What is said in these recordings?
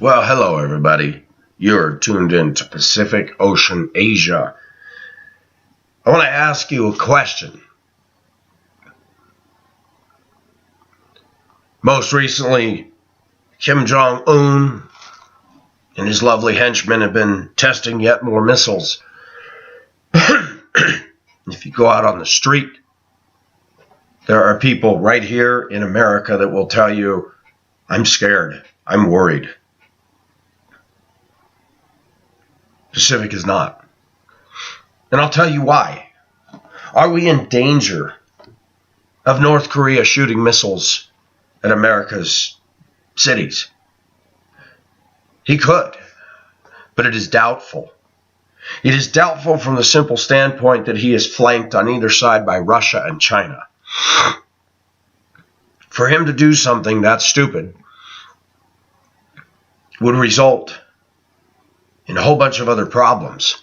Well, hello, everybody. You're tuned in to Pacific Ocean Asia. I want to ask you a question. Most recently, Kim Jong-un and his lovely henchmen have been testing yet more missiles. If you go out on the street, there are people right here in America that will tell you, I'm scared, I'm worried. Pacific is not. And I'll tell you why. Are we in danger of North Korea shooting missiles at America's cities? He could, but it is doubtful. It is doubtful from the simple standpoint that he is flanked on either side by Russia and China. For him to do something that stupid would result in a whole bunch of other problems.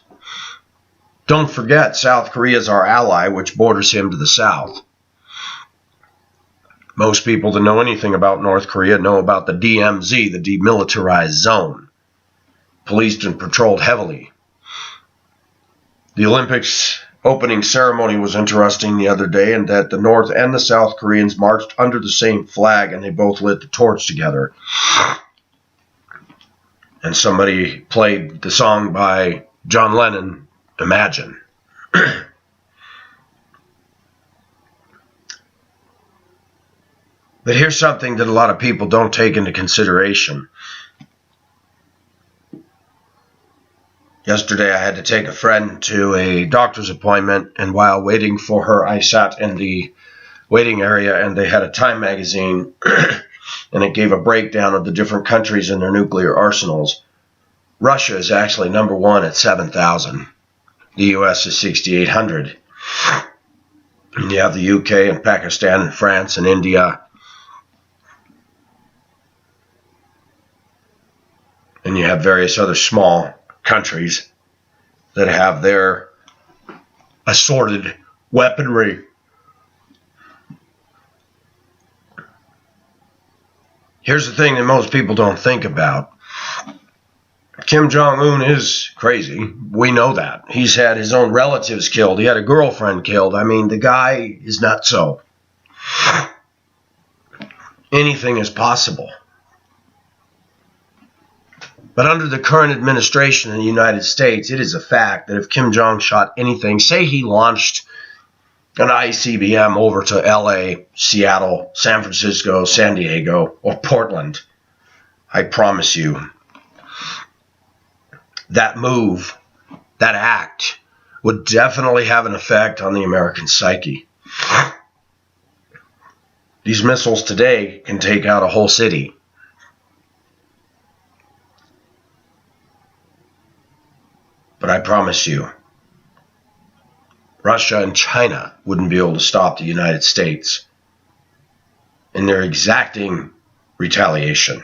Don't forget, South Korea is our ally, which borders him to the south. Most people that know anything about North Korea know about the DMZ, the Demilitarized Zone, policed and patrolled heavily. The Olympics opening ceremony was interesting the other day in that the North and the South Koreans marched under the same flag and they both lit the torch together. And somebody played the song by John Lennon, Imagine. But here's something that a lot of people don't take into consideration. Yesterday I had to take a friend to a doctor's appointment, and while waiting for her, I sat in the waiting area and they had a Time magazine and it gave a breakdown of the different countries and their nuclear arsenals. Russia is actually number one at 7,000. The U.S. is 6,800. And you have the UK and Pakistan and France and India. And you have various other small countries that have their assorted weaponry. Here's the thing that most people don't think about. Kim Jong-un is crazy. We know that. He's had his own relatives killed. He had a girlfriend killed. I mean, the guy is nutso. Anything is possible. But under the current administration in the United States, it is a fact that if Kim Jong shot anything, say he launched an ICBM over to LA, Seattle, San Francisco, San Diego, or Portland, I promise you, that move, that act, would definitely have an effect on the American psyche. These missiles today can take out a whole city. But I promise you, Russia and China wouldn't be able to stop the United States in their exacting retaliation.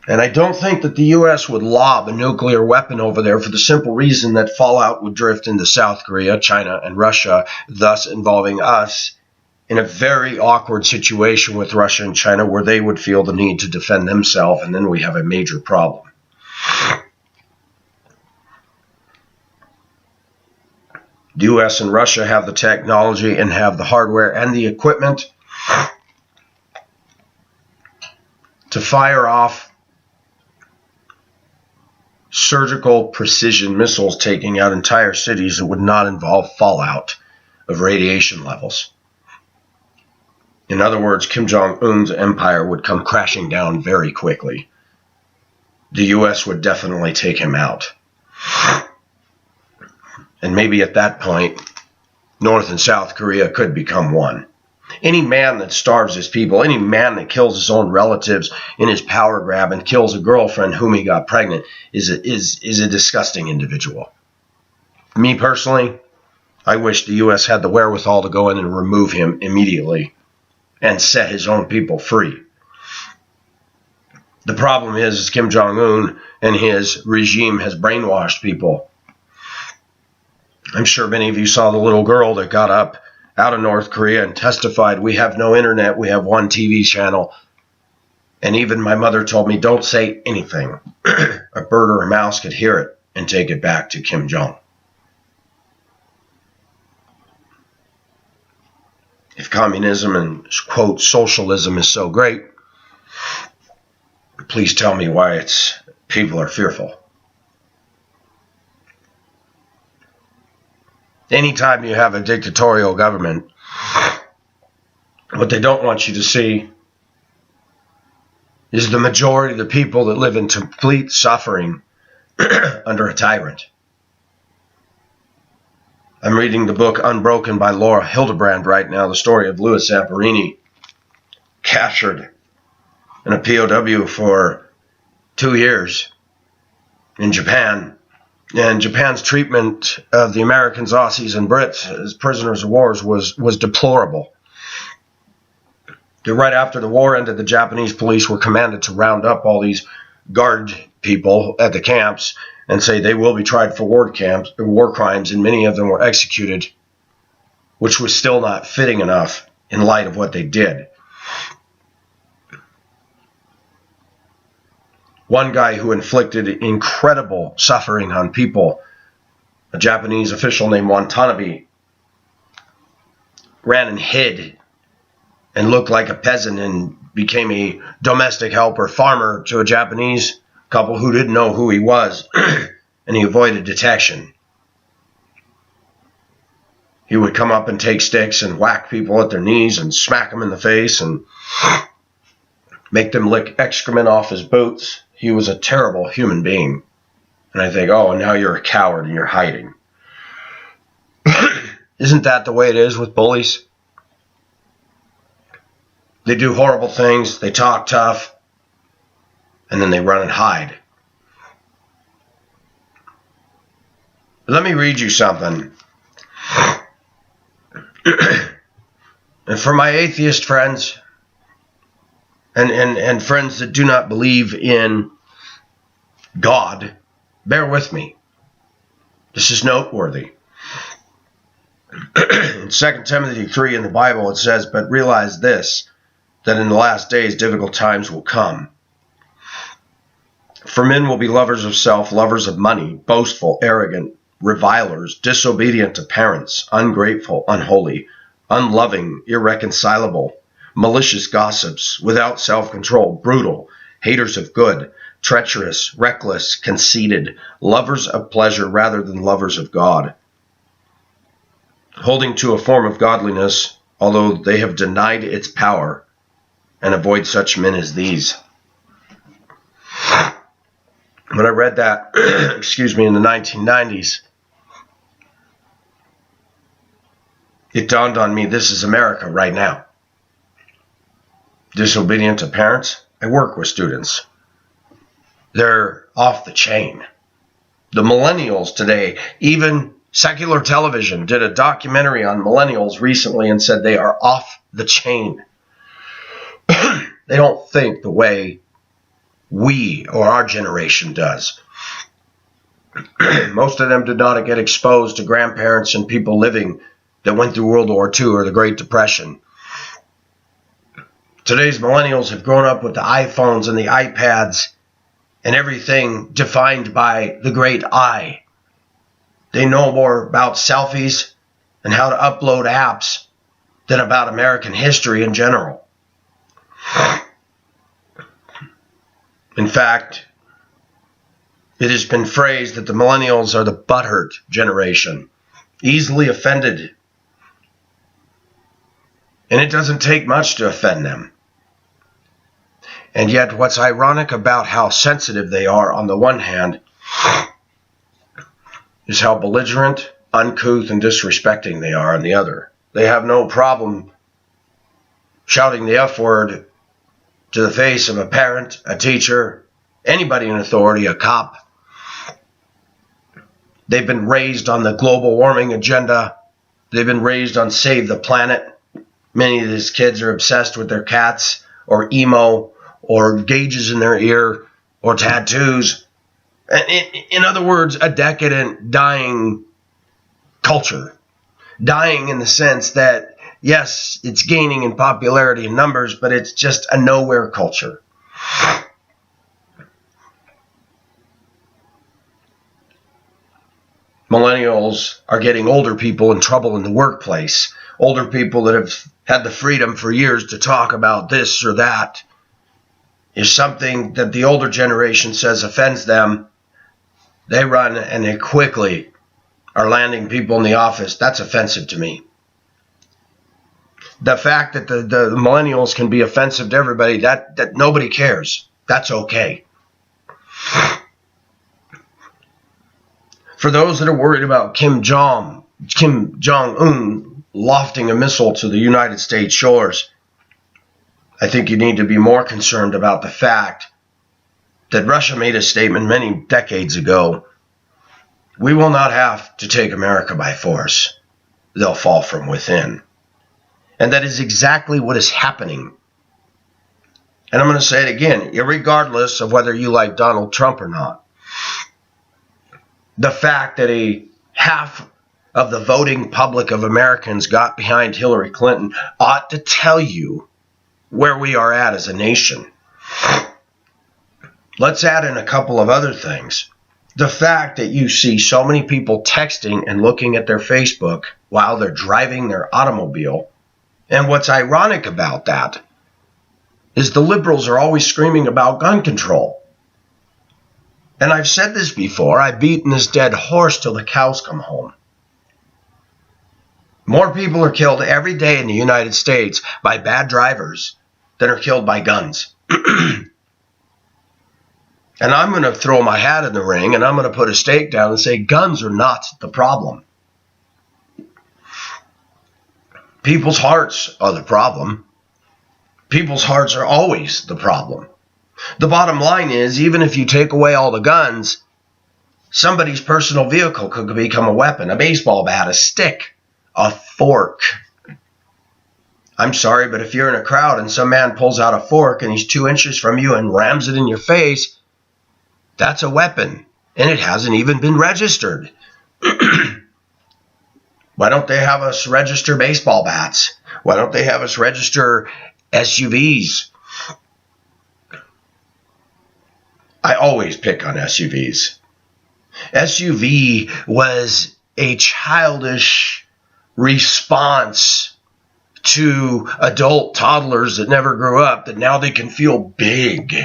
And I don't think that the U.S. would lob a nuclear weapon over there for the simple reason that fallout would drift into South Korea, China, and Russia, thus involving us in a very awkward situation with Russia and China where they would feel the need to defend themselves, and then we have a major problem. The U.S. and Russia have the technology and have the hardware and the equipment to fire off surgical precision missiles taking out entire cities that would not involve fallout of radiation levels. In other words, Kim Jong-un's empire would come crashing down very quickly. The U.S. would definitely take him out. And maybe at that point, North and South Korea could become one. Any man that starves his people, any man that kills his own relatives in his power grab and kills a girlfriend whom he got pregnant is a disgusting individual. Me personally, I wish the U.S. had the wherewithal to go in and remove him immediately and set his own people free. The problem is Kim Jong-un and his regime has brainwashed people. I'm sure many of you saw the little girl that got up out of North Korea and testified, we have no internet, we have one TV channel. And even my mother told me, don't say anything. A bird or a mouse could hear it and take it back to Kim Jong. If communism and, quote, socialism is so great, please tell me why people are fearful. Anytime you have a dictatorial government, what they don't want you to see is the majority of the people that live in complete suffering under a tyrant. I'm reading the book Unbroken by Laura Hildebrand right now, the story of Louis Zamperini, captured in a POW for 2 years in Japan. And Japan's treatment of the Americans, Aussies, and Brits as prisoners of war was deplorable. Right after the war ended, the Japanese police were commanded to round up all these guard people at the camps and say they will be tried for war crimes, and many of them were executed, which was still not fitting enough in light of what they did. One guy who inflicted incredible suffering on people, a Japanese official named Watanabe, ran and hid and looked like a peasant and became a domestic helper farmer to a Japanese couple who didn't know who he was, and he avoided detection. He would come up and take sticks and whack people at their knees and smack them in the face and make them lick excrement off his boots. He was a terrible human being. And I think, oh, now you're a coward and you're hiding. Isn't that the way it is with bullies? They do horrible things, they talk tough, and then they run and hide. Let me read you something. And for my atheist friends and friends that do not believe in God, bear with me. This is noteworthy. In 2 Timothy 3 in the Bible it says, "But realize this, that in the last days difficult times will come. For men will be lovers of self, lovers of money, boastful, arrogant, revilers, disobedient to parents, ungrateful, unholy, unloving, irreconcilable, malicious gossips, without self-control, brutal, haters of good, treacherous, reckless, conceited, lovers of pleasure rather than lovers of God, holding to a form of godliness, although they have denied its power, and avoid such men as these." When I read that, in the 1990s, it dawned on me, this is America right now. Disobedient to parents. I work with students. They're off the chain. The millennials today, even secular television did a documentary on millennials recently and said they are off the chain. They don't think the way we or our generation does. Most of them did not get exposed to grandparents and people living that went through World War II or the Great Depression. Today's millennials have grown up with the iPhones and the iPads and everything defined by the great I. They know more about selfies and how to upload apps than about American history in general. In fact, it has been phrased that the millennials are the butthurt generation, easily offended. And it doesn't take much to offend them. And yet what's ironic about how sensitive they are on the one hand is how belligerent, uncouth, and disrespecting they are on the other. They have no problem shouting the F word to the face of a parent, a teacher, anybody in authority, a cop. They've been raised on the global warming agenda. They've been raised on save the planet. Many of these kids are obsessed with their cats or emo or gauges in their ear or tattoos. In other words, a decadent, dying culture. Dying in the sense that, yes, it's gaining in popularity and numbers, but it's just a nowhere culture. Millennials are getting older people in trouble in the workplace. Older people that have had the freedom for years to talk about this or that is something that the older generation says offends them. They run and they quickly are landing people in the office. That's offensive to me. The fact that the millennials can be offensive to everybody, that nobody cares. That's okay. For those that are worried about Kim Jong-un lofting a missile to the United States shores, I think you need to be more concerned about the fact that Russia made a statement many decades ago. We will not have to take America by force. They'll fall from within. And that is exactly what is happening. And I'm going to say it again, irregardless of whether you like Donald Trump or not. The fact that a half of the voting public of Americans got behind Hillary Clinton ought to tell you where we are at as a nation. Let's add in a couple of other things. The fact that you see so many people texting and looking at their Facebook while they're driving their automobile. And what's ironic about that is the liberals are always screaming about gun control. And I've said this before, I've beaten this dead horse till the cows come home. More people are killed every day in the United States by bad drivers than are killed by guns. And I'm going to throw my hat in the ring and I'm going to put a stake down and say guns are not the problem. People's hearts are the problem. People's hearts are always the problem. The bottom line is, even if you take away all the guns, somebody's personal vehicle could become a weapon, a baseball bat, a stick, a fork. I'm sorry, but if you're in a crowd and some man pulls out a fork and he's 2 inches from you and rams it in your face, that's a weapon, and it hasn't even been registered. Why don't they have us register baseball bats? Why don't they have us register SUVs? I always pick on SUVs. SUV was a childish response to adult toddlers that never grew up, that now they can feel big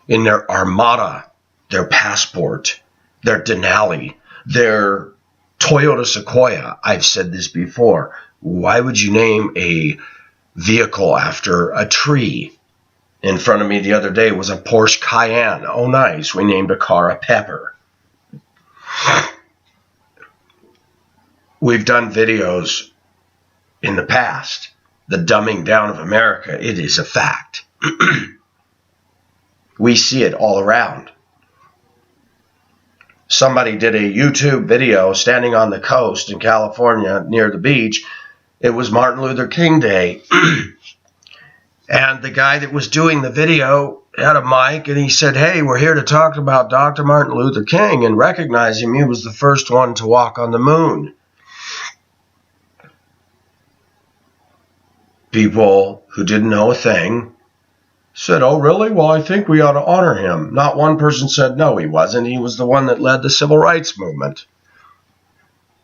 in their Armada, their Passport, their Denali, their Toyota Sequoia. I've said this before. Why would you name a vehicle after a tree? In front of me the other day was a Porsche Cayenne. Oh, nice. We named a car a Pepper. We've done videos in the past. The dumbing down of America, it is a fact. We see it all around. Somebody did a YouTube video standing on the coast in California near the beach. It was Martin Luther King Day. And the guy that was doing the video had a mic and he said, hey, we're here to talk about Dr. Martin Luther King and recognize him. He was the first one to walk on the moon. People who didn't know a thing said, oh, really? Well, I think we ought to honor him. Not one person said, no, he wasn't. He was the one that led the civil rights movement.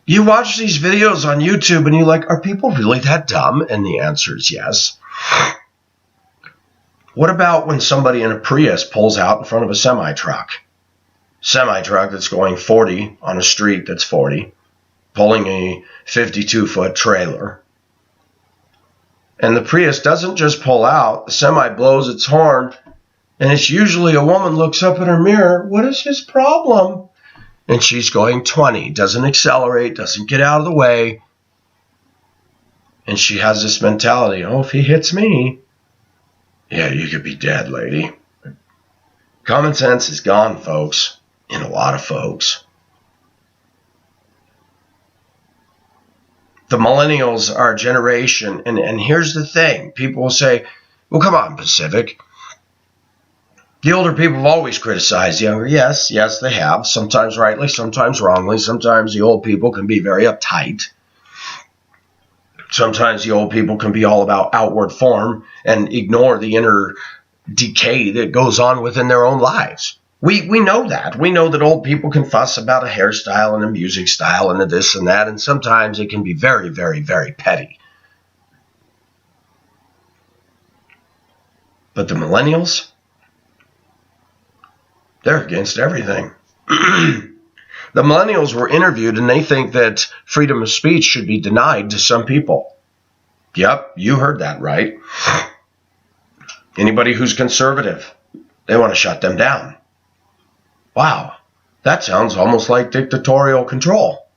You watch these videos on YouTube and you're like, are people really that dumb? And the answer is yes. What about when somebody in a Prius pulls out in front of a semi-truck? Semi-truck that's going 40 on a street that's 40, pulling a 52-foot trailer. And the Prius doesn't just pull out, the semi blows its horn, and it's usually a woman looks up in her mirror, what is his problem? And she's going 20, doesn't accelerate, doesn't get out of the way. And she has this mentality, oh, if he hits me, yeah, you could be dead, lady. Common sense is gone, folks, in a lot of folks. The millennials are a generation, and here's the thing. People will say, well, come on, Pacific. The older people have always criticized the younger. Yes, they have. Sometimes rightly, sometimes wrongly. Sometimes the old people can be very uptight. Sometimes the old people can be all about outward form and ignore the inner decay that goes on within their own lives. We know that. We know that old people can fuss about a hairstyle and a music style and a this and that, and sometimes it can be very, very, very petty. But the millennials, they're against everything. The millennials were interviewed, and they think that freedom of speech should be denied to some people. Yep, you heard that right. Anybody who's conservative, they want to shut them down. Wow, that sounds almost like dictatorial control.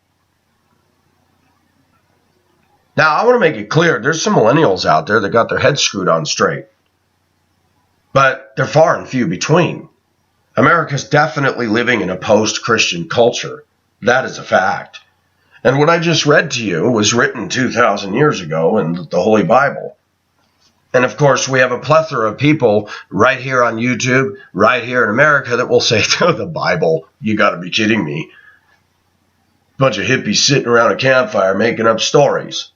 Now, I want to make it clear, there's some millennials out there that got their heads screwed on straight. But they're far and few between. America's definitely living in a post-Christian culture. That is a fact. And what I just read to you was written 2,000 years ago in the Holy Bible. And of course, we have a plethora of people right here on YouTube, right here in America, that will say, oh, the Bible, you got to be kidding me. Bunch of hippies sitting around a campfire making up stories.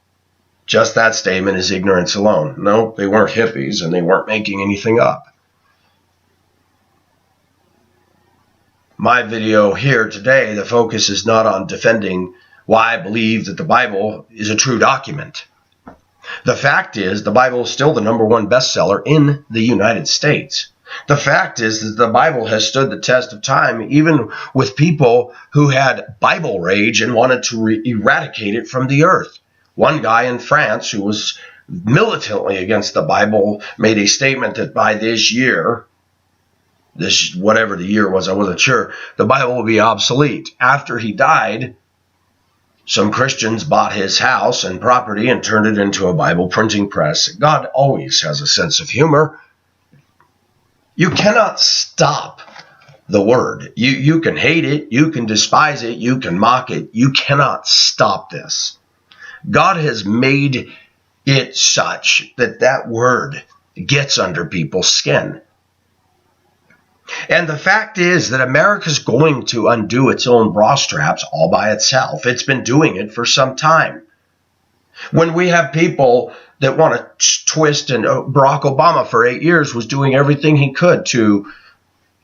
Just that statement is ignorance alone. No, they weren't hippies, and they weren't making anything up. My video here today, the focus is not on defending why I believe that the Bible is a true document. The fact is, the Bible is still the #1 bestseller in the United States. The fact is that the Bible has stood the test of time, even with people who had Bible rage and wanted to eradicate it from the earth. One guy in France who was militantly against the Bible made a statement that by this year, whatever the year was, I wasn't sure, the Bible will be obsolete. After he died, some Christians bought his house and property and turned it into a Bible printing press. God always has a sense of humor. You cannot stop the word. You can hate it, you can despise it, you can mock it. You cannot stop this. God has made it such that that word gets under people's skin. And the fact is that America's going to undo its own bra straps all by itself. It's been doing it for some time. When we have people that want to twist, and Barack Obama for 8 years was doing everything he could to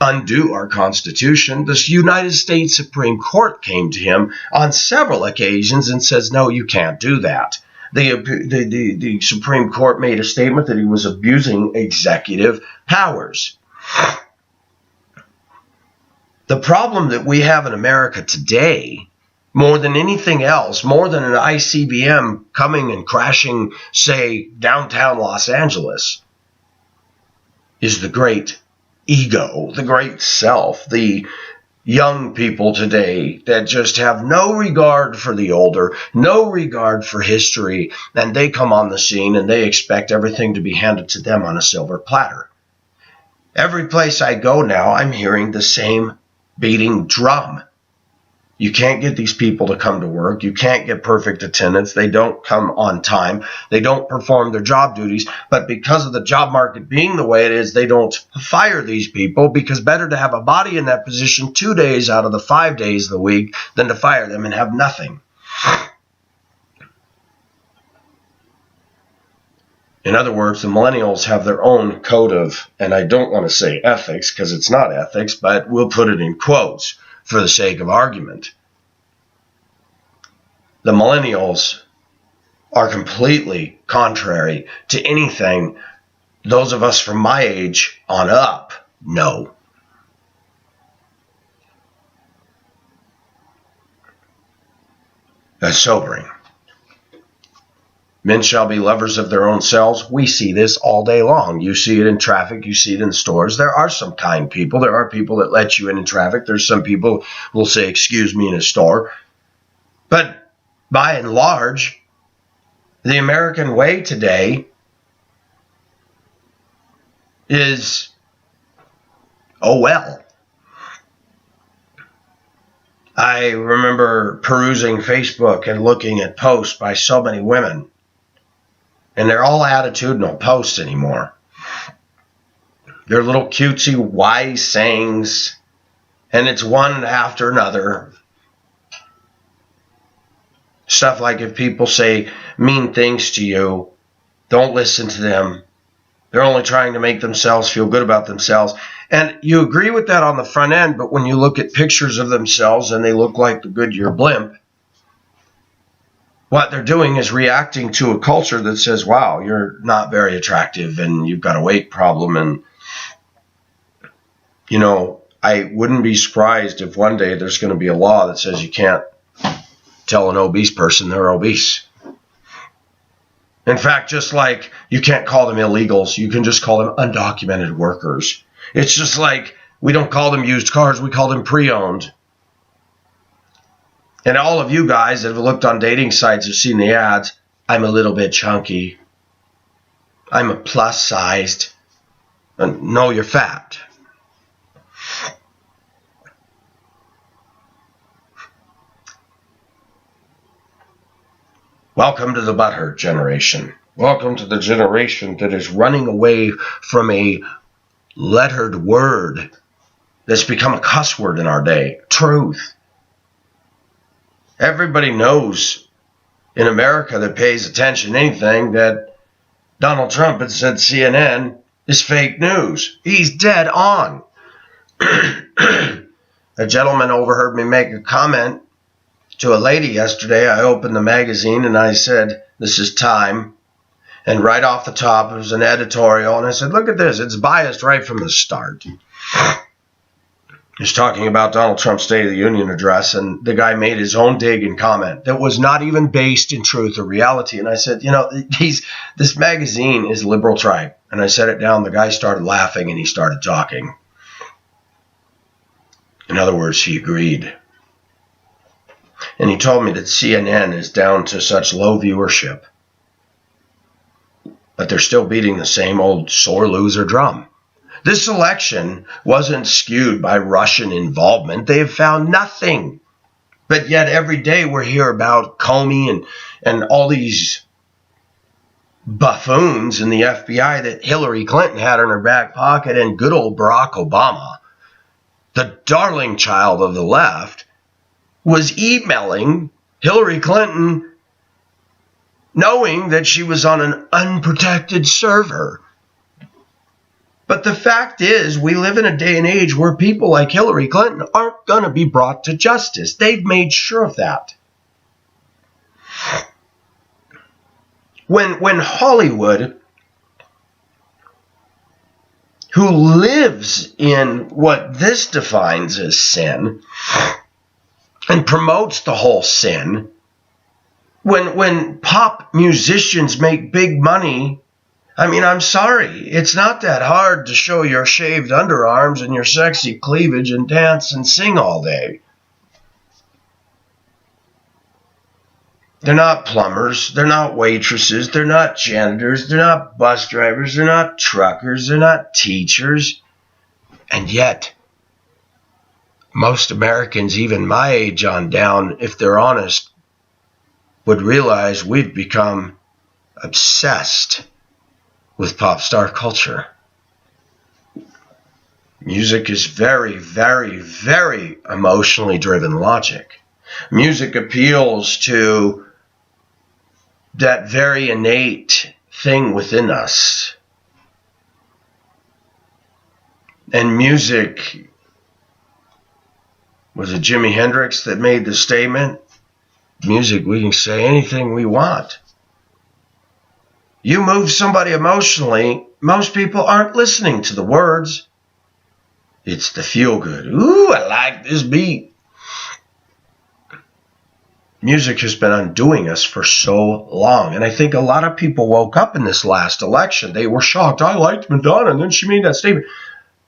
undo our Constitution, the United States Supreme Court came to him on several occasions and says, no, you can't do that. The Supreme Court made a statement that he was abusing executive powers. The problem that we have in America today, more than anything else, more than an ICBM coming and crashing, say, downtown Los Angeles, is the great ego, the great self, the young people today that just have no regard for the older, no regard for history, and they come on the scene and they expect everything to be handed to them on a silver platter. Every place I go now, I'm hearing the same beating drum. You can't get these people to come to work. You can't get perfect attendance. They don't come on time. They don't perform their job duties. But because of the job market being the way it is, they don't fire these people, because better to have a body in that position 2 days out of the 5 days of the week than to fire them and have nothing. In other words, the millennials have their own code of, and I don't want to say ethics because it's not ethics, but we'll put it in quotes for the sake of argument. The millennials are completely contrary to anything those of us from my age on up know. That's sobering. Men shall be lovers of their own selves. We see this all day long. You see it in traffic. You see it in stores. There are some kind people. There are people that let you in traffic. There's some people who will say, excuse me, in a store. But by and large, the American way today is, oh well. I remember perusing Facebook and looking at posts by so many women. And they're all attitudinal posts anymore. They're little cutesy, wise sayings, and it's one after another. Stuff like if people say mean things to you, don't listen to them. They're only trying to make themselves feel good about themselves. And you agree with that on the front end, but when you look at pictures of themselves and they look like the Goodyear blimp, what they're doing is reacting to a culture that says, wow, you're not very attractive and you've got a weight problem. And, you know, I wouldn't be surprised if one day there's going to be a law that says you can't tell an obese person they're obese. In fact, just like you can't call them illegals, you can just call them undocumented workers. It's just like we don't call them used cars, we call them pre-owned. And all of you guys that have looked on dating sites have seen the ads. I'm a little bit chunky. I'm a plus sized. And no, you're fat. Welcome to the butthurt generation. Welcome to the generation that is running away from a lettered word that's become a cuss word in our day. Truth. Everybody knows in America that pays attention to anything that Donald Trump had said CNN is fake news. He's dead on. A gentleman overheard me make a comment to a lady yesterday. I opened the magazine and I said, this is Time. And right off the top, it was an editorial. And I said, look at this. It's biased right from the start. He's talking about Donald Trump's State of the Union address, and the guy made his own dig and comment that was not even based in truth or reality. And I said, you know, this magazine is liberal tripe. And I set it down. The guy started laughing, and he started talking. In other words, he agreed. And he told me that CNN is down to such low viewership, but they're still beating the same old sore loser drum. This election wasn't skewed by Russian involvement. They have found nothing. But yet every day we're here about Comey and all these buffoons in the FBI that Hillary Clinton had in her back pocket, and good old Barack Obama, the darling child of the left, was emailing Hillary Clinton knowing that she was on an unprotected server. But the fact is, we live in a day and age where people like Hillary Clinton aren't going to be brought to justice. They've made sure of that. When Hollywood, who lives in what this defines as sin, and promotes the whole sin, when pop musicians make big money, I mean, I'm sorry, it's not that hard to show your shaved underarms and your sexy cleavage and dance and sing all day. They're not plumbers, they're not waitresses, they're not janitors, they're not bus drivers, they're not truckers, they're not teachers. And yet, most Americans, even my age on down, if they're honest, would realize we've become obsessed with pop star culture. Music is very, very, very emotionally driven logic. Music appeals to that very innate thing within us. And music, was it Jimi Hendrix that made the statement? Music, we can say anything we want. You move somebody emotionally, most people aren't listening to the words. It's the feel good. Ooh, I like this beat. Music has been undoing us for so long. And I think a lot of people woke up in this last election. They were shocked. I liked Madonna, and then she made that statement.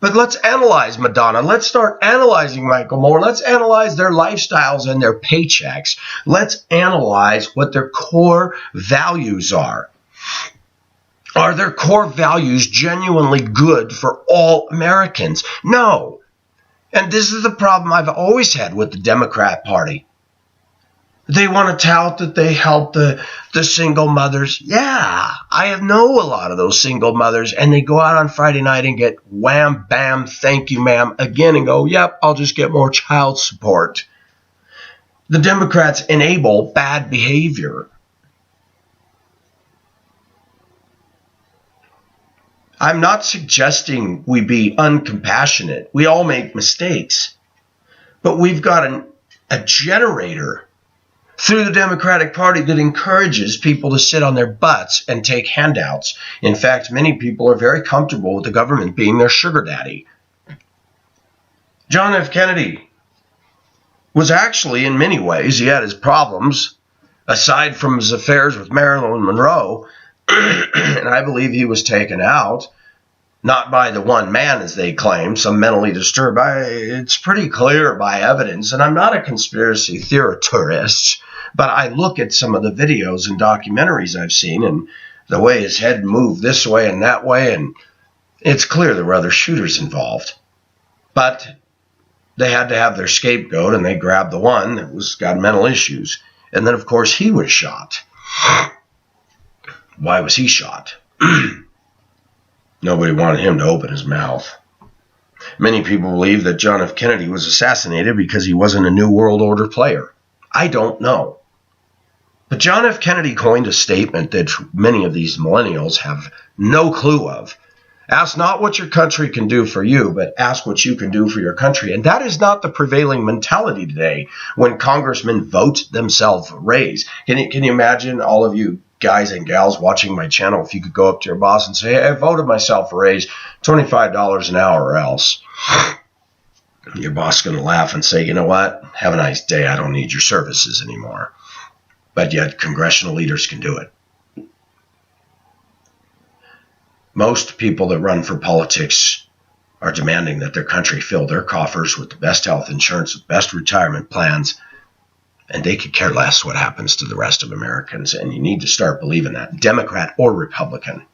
But let's analyze Madonna. Let's start analyzing Michael Moore. Let's analyze their lifestyles and their paychecks. Let's analyze what their core values are. Are their core values genuinely good for all Americans? No. And this is the problem I've always had with the Democrat Party. They want to tout that they help the single mothers. Yeah, I know a lot of those single mothers, and they go out on Friday night and get wham, bam, thank you, ma'am, again, and go, yep, I'll just get more child support. The Democrats enable bad behavior. I'm not suggesting we be uncompassionate. We all make mistakes. But we've got a generator through the Democratic Party that encourages people to sit on their butts and take handouts. In fact, many people are very comfortable with the government being their sugar daddy. John F. Kennedy was actually, in many ways, he had his problems, aside from his affairs with Marilyn Monroe, and I believe he was taken out, not by the one man, as they claim, some mentally disturbed. It's pretty clear by evidence, and I'm not a conspiracy theorist, but I look at some of the videos and documentaries I've seen, and the way his head moved this way and that way, and it's clear there were other shooters involved. But they had to have their scapegoat, and they grabbed the one that was got mental issues. And then, of course, he was shot. Why was he shot? Nobody wanted him to open his mouth. Many people believe that John F. Kennedy was assassinated because he wasn't a New World Order player. I don't know. But John F. Kennedy coined a statement that many of these millennials have no clue of. Ask not what your country can do for you, but ask what you can do for your country. And that is not the prevailing mentality today when congressmen vote themselves a raise. Can you imagine all of you guys and gals watching my channel if you could go up to your boss and say, hey, I voted myself a raise, $25 an hour or else? Your boss is going to laugh and say, you know what? Have a nice day. I don't need your services anymore. But yet congressional leaders can do it. Most people that run for politics are demanding that their country fill their coffers with the best health insurance, the best retirement plans, and they could care less what happens to the rest of Americans. And you need to start believing that, Democrat or Republican.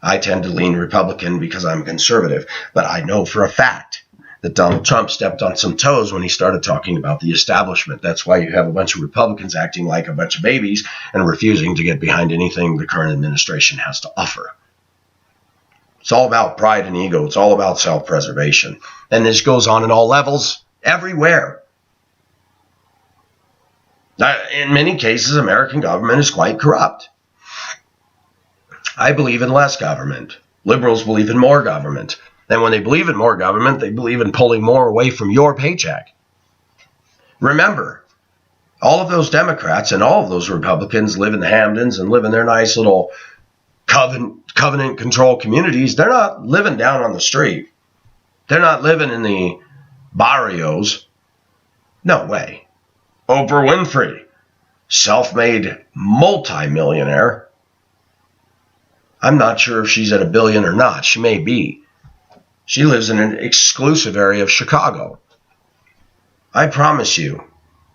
I tend to lean Republican because I'm conservative, but I know for a fact that Donald Trump stepped on some toes when he started talking about the establishment. That's why you have a bunch of Republicans acting like a bunch of babies and refusing to get behind anything the current administration has to offer. It's all about pride and ego. It's all about self-preservation. And this goes on in all levels, everywhere. In many cases, American government is quite corrupt. I believe in less government. Liberals believe in more government. And when they believe in more government, they believe in pulling more away from your paycheck. Remember, all of those Democrats and all of those Republicans live in the Hamptons and live in their nice little covenant control communities. They're not living down on the street. They're not living in the barrios. No way. Oprah Winfrey, self-made multi-millionaire. I'm not sure if she's at $1 billion or not. She may be. She lives in an exclusive area of Chicago. I promise you,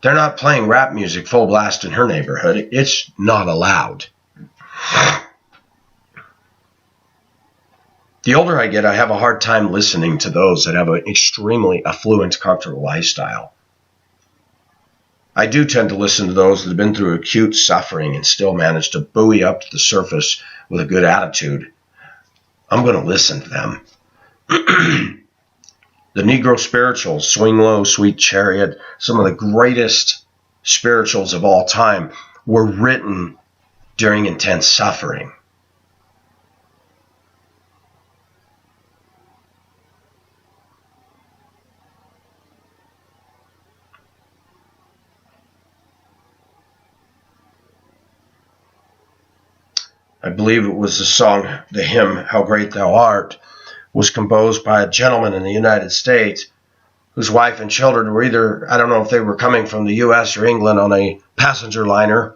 they're not playing rap music full blast in her neighborhood. It's not allowed. The older I get, I have a hard time listening to those that have an extremely affluent, comfortable lifestyle. I do tend to listen to those that have been through acute suffering and still manage to buoy up to the surface with a good attitude. I'm going to listen to them. The Negro spirituals, Swing Low, Sweet Chariot, some of the greatest spirituals of all time were written during intense suffering. I believe it was the song, the hymn, How Great Thou Art, was composed by a gentleman in the United States whose wife and children were either, I don't know if they were coming from the U.S. or England on a passenger liner.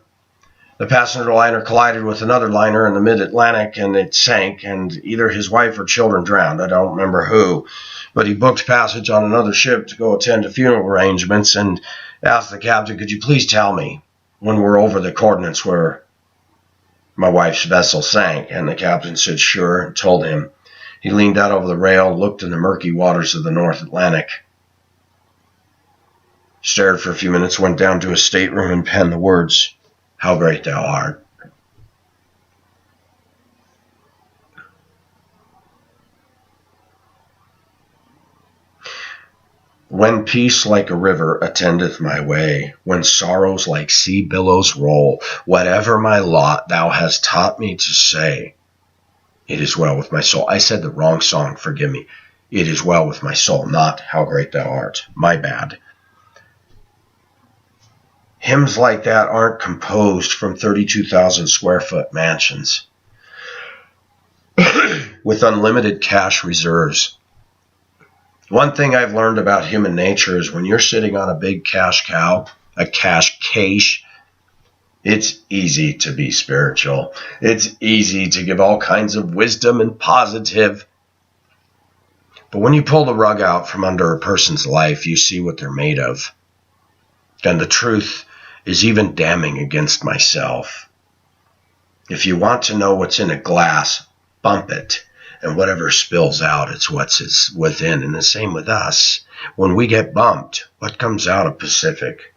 The passenger liner collided with another liner in the mid-Atlantic and it sank, and either his wife or children drowned. I don't remember who. But he booked passage on another ship to go attend to funeral arrangements and asked the captain, could you please tell me when we're over the coordinates where my wife's vessel sank? And the captain said, sure, and told him. He leaned out over the rail, looked in the murky waters of the North Atlantic, stared for a few minutes, went down to his stateroom and penned the words, How Great Thou Art. When peace like a river attendeth my way, when sorrows like sea billows roll, whatever my lot thou hast taught me to say, It is well with my soul. I said the wrong song, forgive me. It is well with my soul, not How Great Thou Art. My bad. Hymns like that aren't composed from 32,000 square foot mansions with unlimited cash reserves. One thing I've learned about human nature is when you're sitting on a big cash cow, a cash cache, it's easy to be spiritual. It's easy to give all kinds of wisdom and positive. But when you pull the rug out from under a person's life, you see what they're made of. And the truth is even damning against myself. If you want to know what's in a glass, bump it. And whatever spills out, it's what's within. And the same with us. When we get bumped, what comes out of Pacific?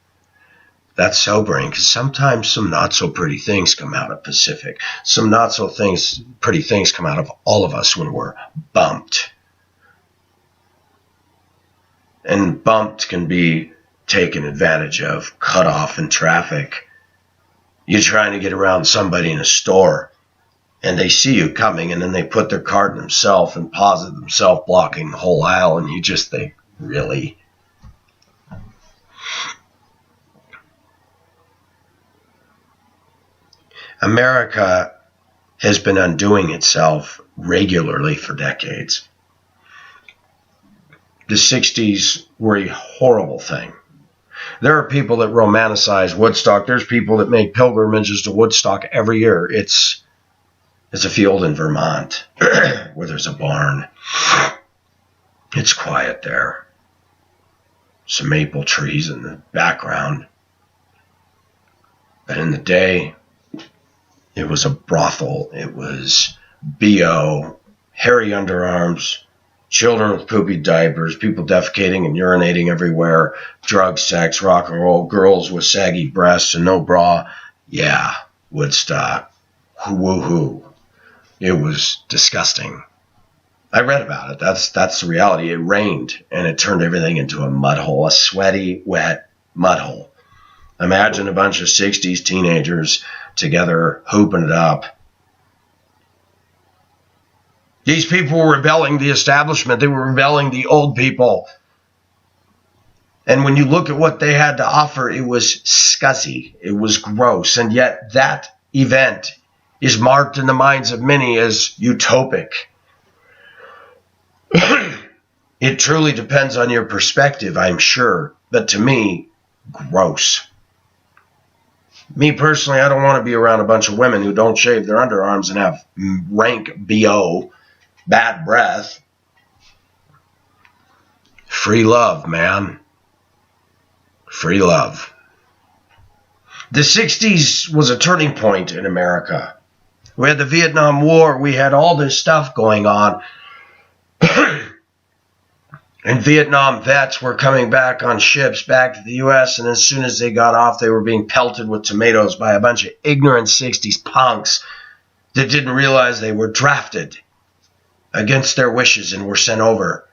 That's sobering, because sometimes some not so pretty things come out of Pacific. Some not so pretty things come out of all of us when we're bumped. And bumped can be taken advantage of, cut off in traffic. You're trying to get around somebody in a store, and they see you coming, and then they put their cart in themselves and pause it themselves, blocking the whole aisle, and you just think, really? America has been undoing itself regularly for decades. The 60s were a horrible thing. There are people that romanticize Woodstock. There's people that make pilgrimages to Woodstock every year. It's a field in Vermont where there's a barn. It's quiet there. Some maple trees in the background. But in the day, it was a brothel. It was BO, hairy underarms, children with poopy diapers, people defecating and urinating everywhere, drugs, sex, rock and roll, girls with saggy breasts and no bra. Yeah, Woodstock. Woo-hoo. It was disgusting. I read about it. That's the reality. It rained, and it turned everything into a mud hole, a sweaty, wet mud hole. Imagine a bunch of 60s teenagers together hooping it up. These people were rebelling the establishment. They were rebelling the old people. And when you look at what they had to offer, it was scuzzy. It was gross. And yet that event is marked in the minds of many as utopic. It truly depends on your perspective, I'm sure. But to me, gross. Me personally, I don't want to be around a bunch of women who don't shave their underarms and have rank BO, bad breath. Free love, man. Free love. The 60s was a turning point in America. We had the Vietnam War. We had all this stuff going on. And Vietnam vets were coming back on ships back to the U.S., and as soon as they got off, they were being pelted with tomatoes by a bunch of ignorant 60s punks that didn't realize they were drafted against their wishes and were sent over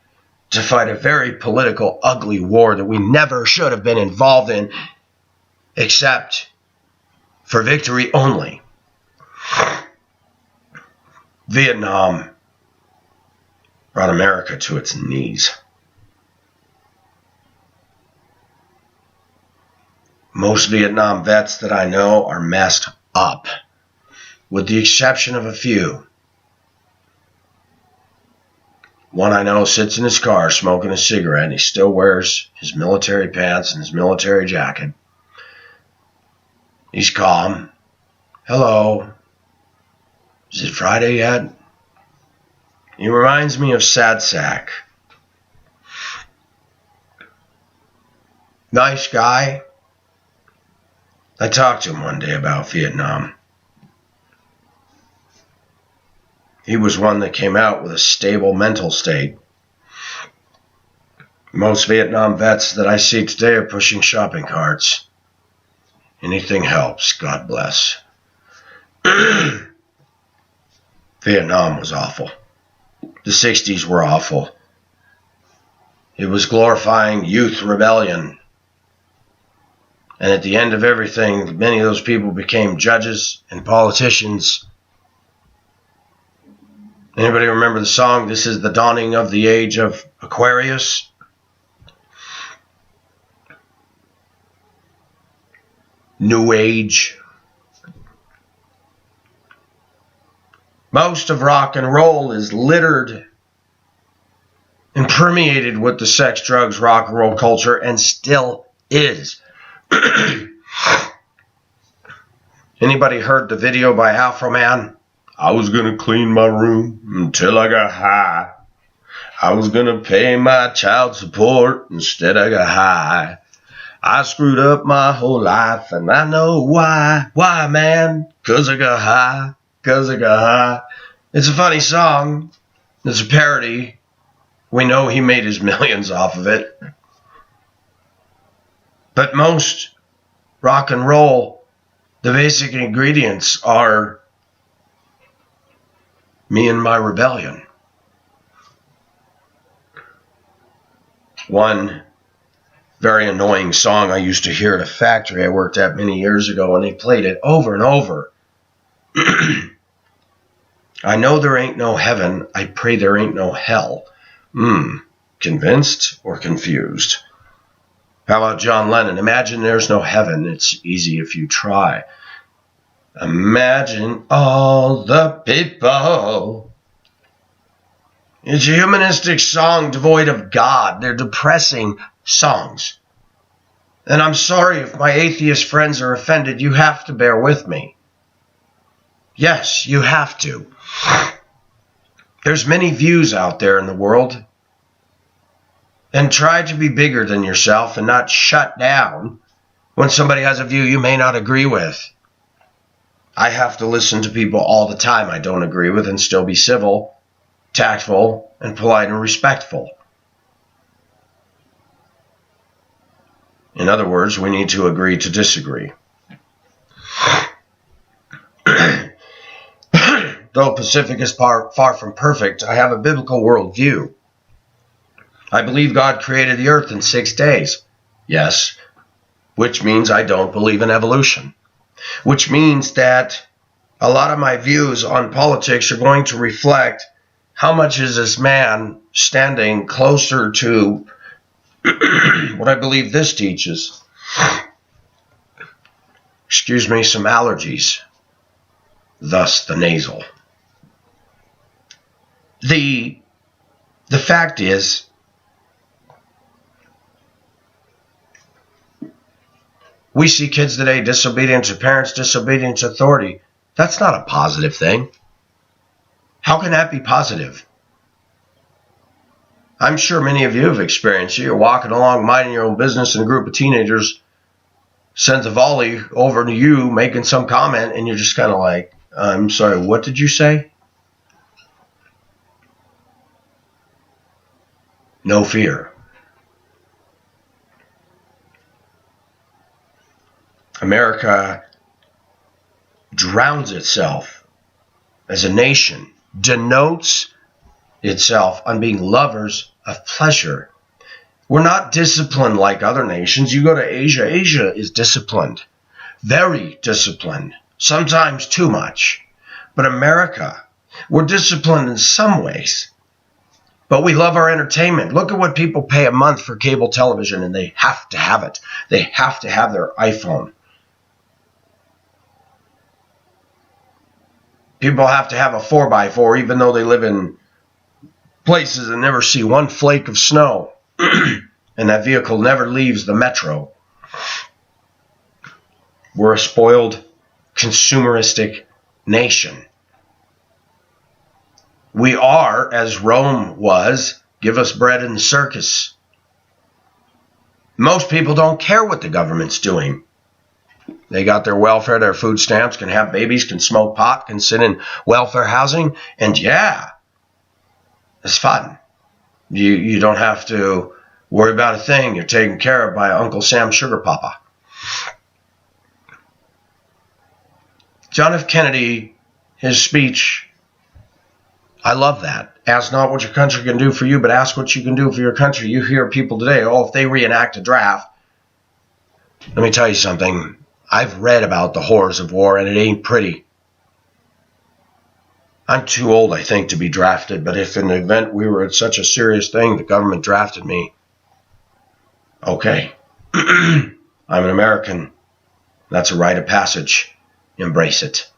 to fight a very political, ugly war that we never should have been involved in, except for victory only. Vietnam brought America to its knees. Most Vietnam vets that I know are messed up, with the exception of a few. One I know sits in his car smoking a cigarette, and he still wears his military pants and his military jacket. He's calm. Hello. Is it Friday yet? He reminds me of Sad Sack. Nice guy. I talked to him one day about Vietnam. He was one that came out with a stable mental state. Most Vietnam vets that I see today are pushing shopping carts. Anything helps, God bless. Vietnam was awful. The 60s were awful. It was glorifying youth rebellion. And at the end of everything, many of those people became judges and politicians. Anybody remember the song, This is the Dawning of the Age of Aquarius? New Age. Most of rock and roll is littered and permeated with the sex, drugs, rock and roll culture, and still is. Anybody heard the video by Afroman? I was going to clean my room until I got high. I was going to pay my child support. Instead I got high. I screwed up my whole life and I know why. Why, man? 'Cause I got high. 'Cause I got high. It's a funny song. It's a parody. We know he made his millions off of it. But most rock and roll, the basic ingredients are me and my rebellion. One very annoying song I used to hear at a factory I worked at many years ago, and they played it over and over. I know there ain't no heaven. I pray there ain't no hell. Convinced or confused? How about John Lennon? Imagine there's no heaven. It's easy if you try. Imagine all the people. It's a humanistic song devoid of God. They're depressing songs. And I'm sorry if my atheist friends are offended. You have to bear with me. Yes, you have to. There's many views out there in the world. And try to be bigger than yourself and not shut down when somebody has a view you may not agree with. I have to listen to people all the time I don't agree with and still be civil, tactful, and polite and respectful. In other words, we need to agree to disagree. Though Pacific is far from perfect, I have a biblical worldview. I believe God created the earth in 6 days. Yes, which means I don't believe in evolution. Which means that a lot of my views on politics are going to reflect how much is this man standing closer to what I believe this teaches. Excuse me, some allergies. Thus the nasal. The fact is, we see kids today disobedient to parents, disobedient to authority. That's not a positive thing. How can that be positive? I'm sure many of you have experienced it. You're walking along, minding your own business, and a group of teenagers sends a volley over to you, making some comment, and you're just kind of like, I'm sorry, what did you say? No fear. America drowns itself as a nation, denotes itself on being lovers of pleasure. We're not disciplined like other nations. You go to Asia. Asia is disciplined, very disciplined, sometimes too much. But America, we're disciplined in some ways, but we love our entertainment. Look at what people pay a month for cable television, and they have to have it. They have to have their iPhone. People have to have a 4x4 even though they live in places and never see one flake of snow. And that vehicle never leaves the metro. We're a spoiled, consumeristic nation. We are, as Rome was, give us bread in the circus. Most people don't care what the government's doing. They got their welfare, their food stamps, can have babies, can smoke pot, can sit in welfare housing. And yeah, it's fun. You don't have to worry about a thing. You're taken care of by Uncle Sam Sugar Papa. John F. Kennedy, his speech, I love that. Ask not what your country can do for you, but ask what you can do for your country. You hear people today, oh, if they reenact a draft. Let me tell you something. I've read about the horrors of war, and it ain't pretty. I'm too old, I think, to be drafted, but if in the event we were at such a serious thing, the government drafted me, okay. I'm an American. That's a rite of passage. Embrace it.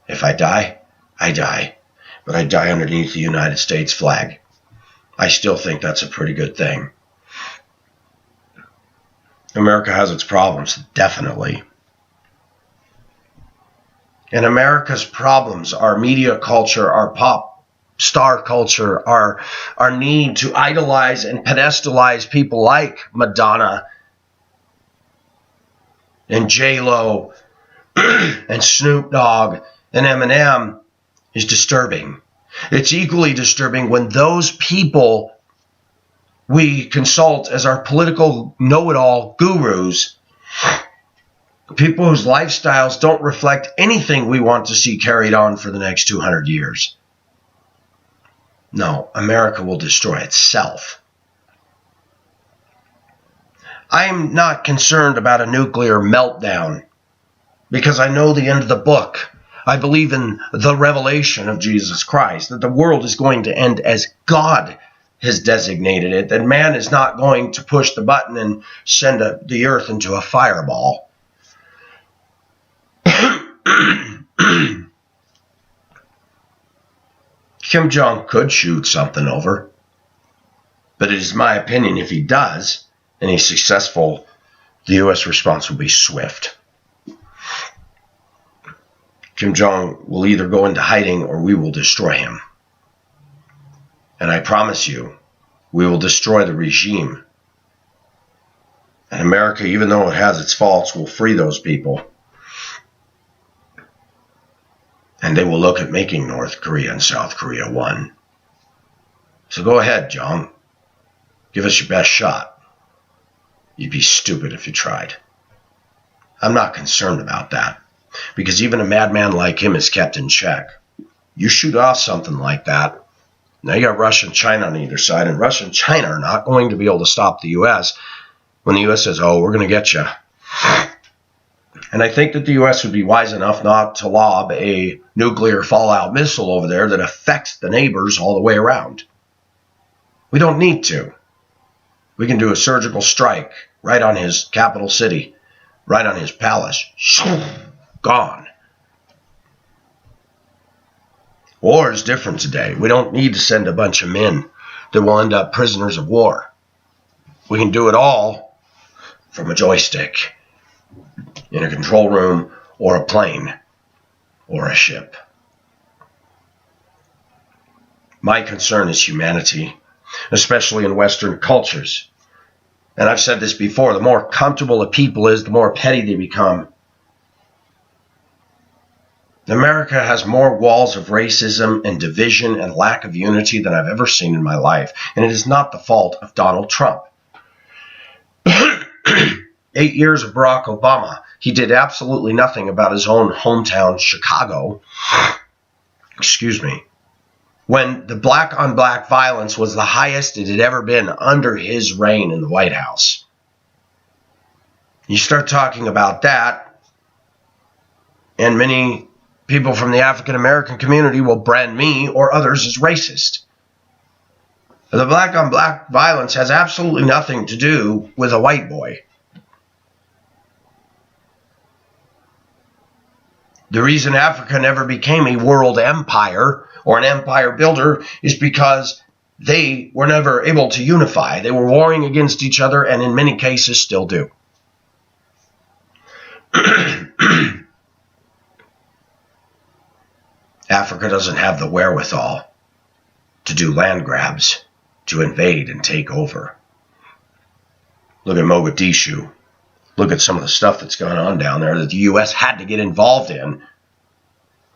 If I die, I die. But I die underneath the United States flag. I still think that's a pretty good thing. America has its problems, definitely. And America's problems, our media culture, our pop star culture, our need to idolize and pedestalize people like Madonna and J-Lo and Snoop Dogg and Eminem is disturbing. It's equally disturbing when those people we consult as our political know-it-all gurus, people whose lifestyles don't reflect anything we want to see carried on for the next 200 years. No, America will destroy itself. I'm not concerned about a nuclear meltdown because I know the end of the book. I believe in the revelation of Jesus Christ, that the world is going to end as God has designated it, that man is not going to push the button and send the earth into a fireball. Kim Jong could shoot something over, but it is my opinion if he does, and he's successful, the U.S. response will be swift. Kim Jong will either go into hiding or we will destroy him. And I promise you, we will destroy the regime. And America, even though it has its faults, will free those people. And they will look at making North Korea and South Korea one. So go ahead, Jong. Give us your best shot. You'd be stupid if you tried. I'm not concerned about that, because even a madman like him is kept in check. You shoot off something like that, now you got Russia and China on either side, and Russia and China are not going to be able to stop the U.S. when the U.S. says, oh, we're going to get you. And I think that the U.S. would be wise enough not to lob a nuclear fallout missile over there that affects the neighbors all the way around. We don't need to. We can do a surgical strike right on his capital city, right on his palace. Gone. War is different today. We don't need to send a bunch of men that will end up prisoners of war. We can do it all from a joystick, in a control room, or a plane, or a ship. My concern is humanity, especially in Western cultures. And I've said this before, the more comfortable a people is, the more petty they become. America has more walls of racism and division and lack of unity than I've ever seen in my life. And it is not the fault of Donald Trump. 8 years of Barack Obama, he did absolutely nothing about his own hometown, Chicago. Excuse me. When the black-on-black violence was the highest it had ever been under his reign in the White House. You start talking about that, and many people from the African-American community will brand me or others as racist. The black-on-black violence has absolutely nothing to do with a white boy. The reason Africa never became a world empire or an empire builder is because they were never able to unify. They were warring against each other, and in many cases still do. Africa doesn't have the wherewithal to do land grabs, to invade and take over. Look at Mogadishu. Look at some of the stuff that's going on down there that the U.S. had to get involved in.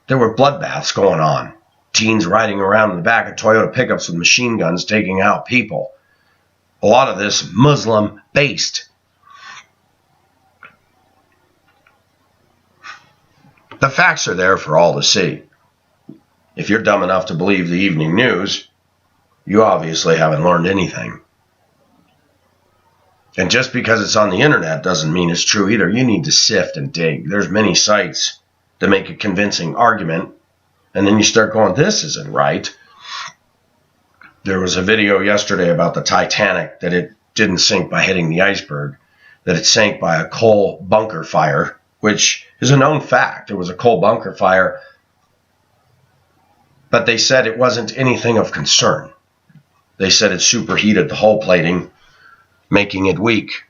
There were bloodbaths going on. Teens riding around in the back of Toyota pickups with machine guns taking out people. A lot of this Muslim-based. The facts are there for all to see. If you're dumb enough to believe the evening news, you obviously haven't learned anything. And just because it's on the internet doesn't mean it's true either. You need to sift and dig. There's many sites that make a convincing argument, And then you start going, this isn't right. There was a video yesterday about the Titanic, that it didn't sink by hitting the iceberg, that it sank by a coal bunker fire, which is a known fact. There was a coal bunker fire, but they said it wasn't anything of concern. They said it superheated the hull plating, making it weak.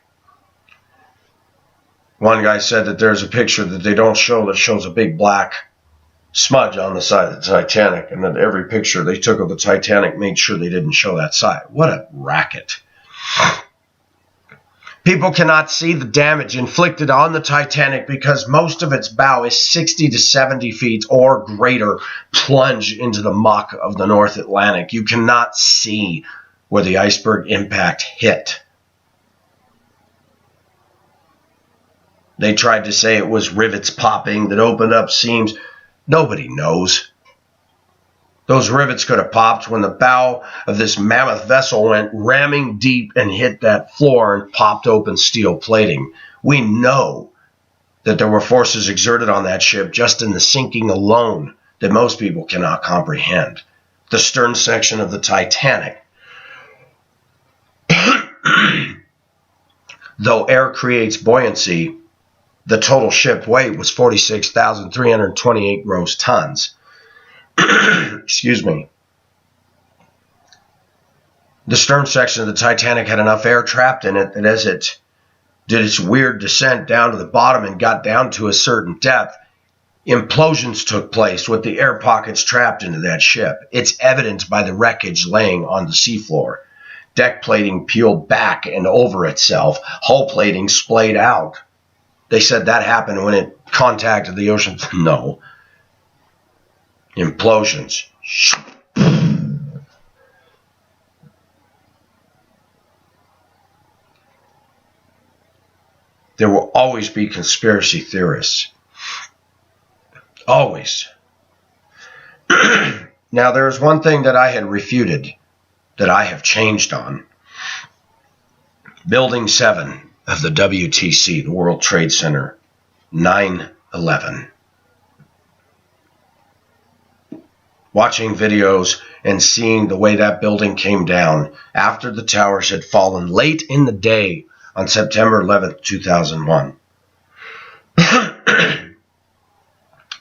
One guy said that there's a picture that they don't show that shows a big black smudge on the side of the Titanic, and that every picture they took of the Titanic made sure they didn't show that side. What a racket. People cannot see the damage inflicted on the Titanic because most of its bow is 60 to 70 feet or greater plunge into the muck of the North Atlantic. You cannot see where the iceberg impact hit. They tried to say it was rivets popping that opened up seams. Nobody knows. Those rivets could have popped when the bow of this mammoth vessel went ramming deep and hit that floor and popped open steel plating. We know that there were forces exerted on that ship just in the sinking alone that most people cannot comprehend. The stern section of the Titanic. Though air creates buoyancy, the total ship weight was 46,328 gross tons. Excuse me. The stern section of the Titanic had enough air trapped in it that as it did its weird descent down to the bottom and got down to a certain depth, implosions took place with the air pockets trapped into that ship. It's evident by the wreckage laying on the seafloor. Deck plating peeled back and over itself. Hull plating splayed out. They said that happened when it contacted the ocean. No. Implosions. There will always be conspiracy theorists. Always. Now, there is one thing that I had refuted that I have changed on. Building 7 of the WTC, the World Trade Center, 9/11. Watching videos and seeing the way that building came down after the towers had fallen late in the day on September 11th, 2001.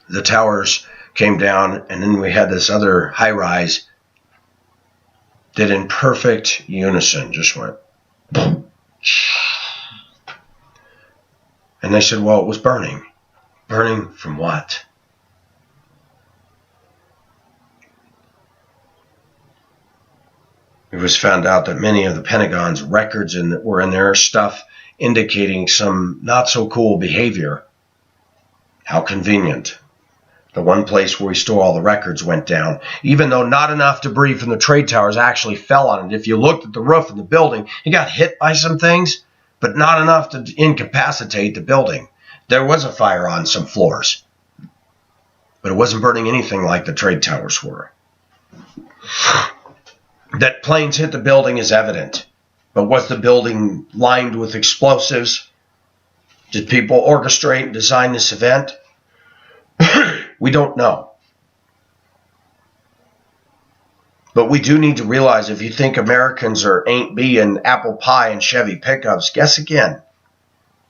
The towers came down, and then we had this other high-rise that in perfect unison just went boom. And they said, well, it was burning. Burning from what? It was found out that many of the Pentagon's records were in there, stuff indicating some not so cool behavior. How convenient. The one place where we store all the records went down, even though not enough debris from the trade towers actually fell on it. If you looked at the roof of the building, it got hit by some things, but not enough to incapacitate the building. There was a fire on some floors, but it wasn't burning anything like the trade towers were. That planes hit the building is evident, but was the building lined with explosives? Did people orchestrate and design this event? We don't know. But we do need to realize, if you think Americans are Aunt Bee and apple pie and Chevy pickups, guess again.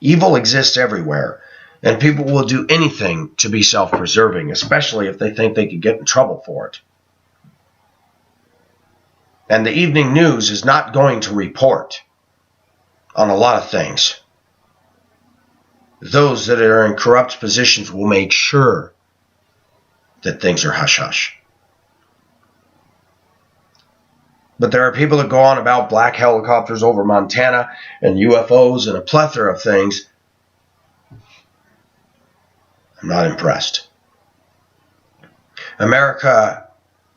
Evil exists everywhere, and people will do anything to be self-preserving, especially if they think they could get in trouble for it. And the evening news is not going to report on a lot of things. Those that are in corrupt positions will make sure that things are hush-hush. But there are people that go on about black helicopters over Montana and UFOs and a plethora of things. I'm not impressed. America,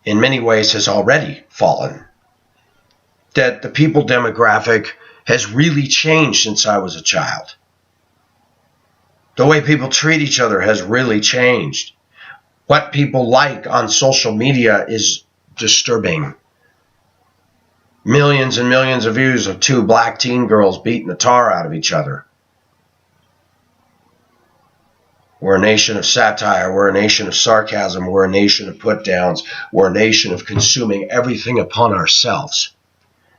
in many ways, has already fallen. That the people demographic has really changed since I was a child. The way people treat each other has really changed. What people like on social media is disturbing. Millions and millions of views of two black teen girls beating the tar out of each other. We're a nation of satire. We're a nation of sarcasm. We're a nation of put-downs. We're a nation of consuming everything upon ourselves.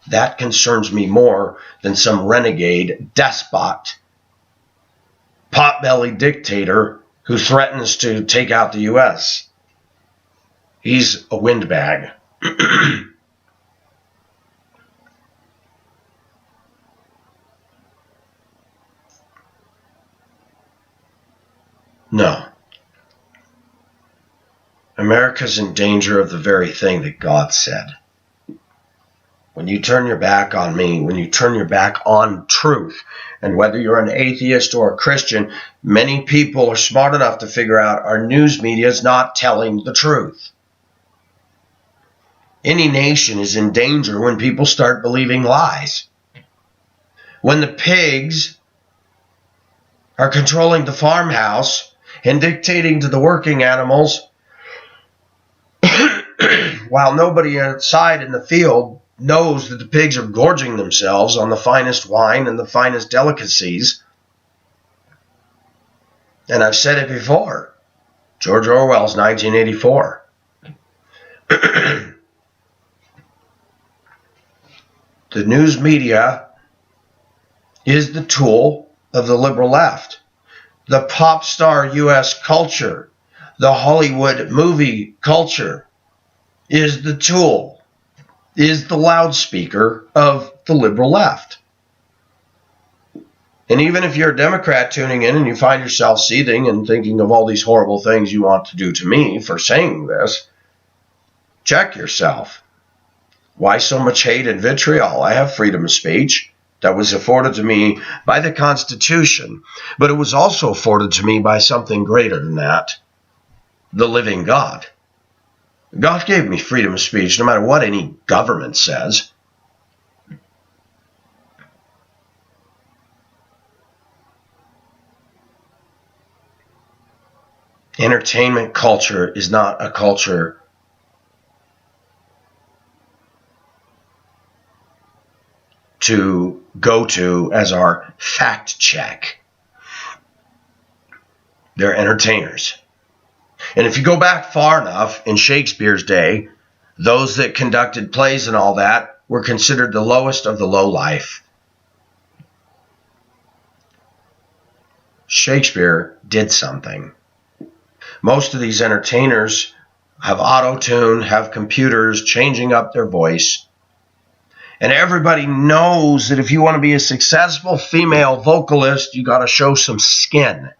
That concerns me more than some renegade, despot, pot-bellied dictator who threatens to take out the U.S. He's a windbag. No. America's in danger of the very thing that God said. When you turn your back on me, when you turn your back on truth, and whether you're an atheist or a Christian, many people are smart enough to figure out our news media is not telling the truth. Any nation is in danger when people start believing lies. When the pigs are controlling the farmhouse and dictating to the working animals, while nobody outside in the field knows that the pigs are gorging themselves on the finest wine and the finest delicacies. And I've said it before, George Orwell's 1984. The news media is the tool of the liberal left. The pop star U.S. culture, the Hollywood movie culture is the tool, is the loudspeaker of the liberal left. And even if you're a Democrat tuning in and you find yourself seething and thinking of all these horrible things you want to do to me for saying this, check yourself. Why so much hate and vitriol? I have freedom of speech that was afforded to me by the Constitution, but it was also afforded to me by something greater than that, the living God. God gave me freedom of speech no matter what any government says. Entertainment culture is not a culture to go to as our fact check. They're entertainers. And if you go back far enough, in Shakespeare's day, those that conducted plays and all that were considered the lowest of the low life. Shakespeare did something. Most of these entertainers have auto-tune, have computers changing up their voice. And everybody knows that if you want to be a successful female vocalist, you got to show some skin.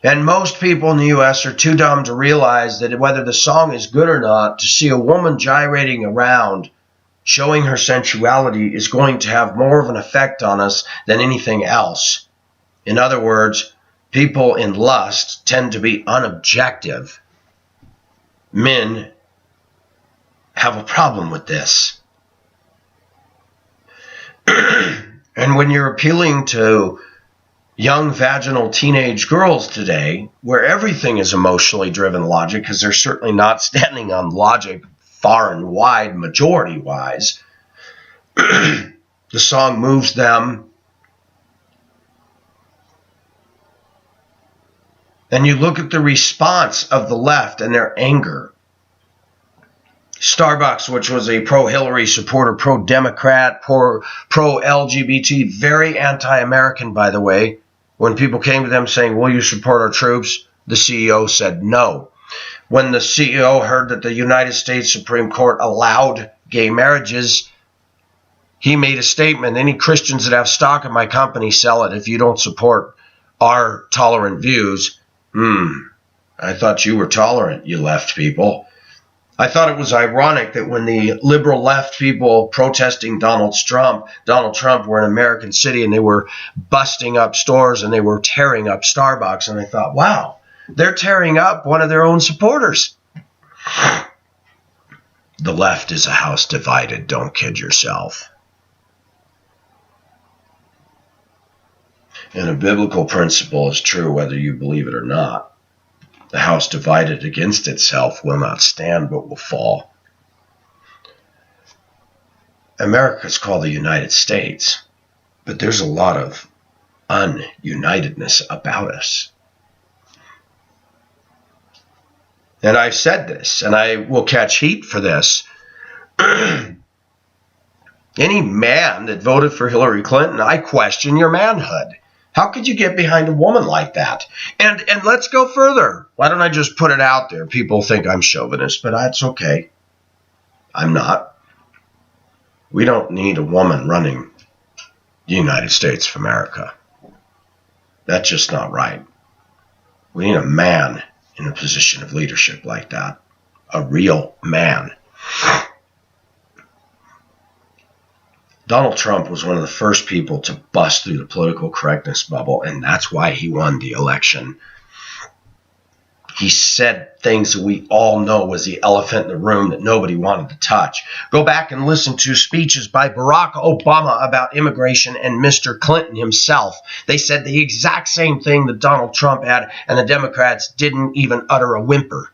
And most people in the U.S. are too dumb to realize that whether the song is good or not, to see a woman gyrating around, showing her sensuality, is going to have more of an effect on us than anything else. In other words, people in lust tend to be unobjective. Men have a problem with this. And when you're appealing to young vaginal teenage girls today, where everything is emotionally driven logic, because they're certainly not standing on logic far and wide, majority-wise, the song moves them. And you look at the response of the left and their anger. Starbucks, which was a pro-Hillary supporter, pro-Democrat, pro-LGBT, very anti-American, by the way. When people came to them saying, will you support our troops? The CEO said no. When the CEO heard that the United States Supreme Court allowed gay marriages, he made a statement, any Christians that have stock in my company, sell it if you don't support our tolerant views. I thought you were tolerant, you left people. I thought it was ironic that when the liberal left people protesting Donald Trump were in American City and they were busting up stores and they were tearing up Starbucks. And I thought, wow, they're tearing up one of their own supporters. The left is a house divided. Don't kid yourself. And a biblical principle is true whether you believe it or not. The house divided against itself will not stand, but will fall. America is called the United States, but there's a lot of ununitedness about us. And I've said this, and I will catch heat for this. Any man that voted for Hillary Clinton, I question your manhood. How could you get behind a woman like that? And let's go further. Why don't I just put it out there? People think I'm chauvinist, but that's okay. I'm not. We don't need a woman running the United States of America. That's just not right. We need a man in a position of leadership like that. A real man. Donald Trump was one of the first people to bust through the political correctness bubble, and that's why he won the election. He said things that we all know was the elephant in the room that nobody wanted to touch. Go back and listen to speeches by Barack Obama about immigration and Mr. Clinton himself. They said the exact same thing that Donald Trump had, and the Democrats didn't even utter a whimper.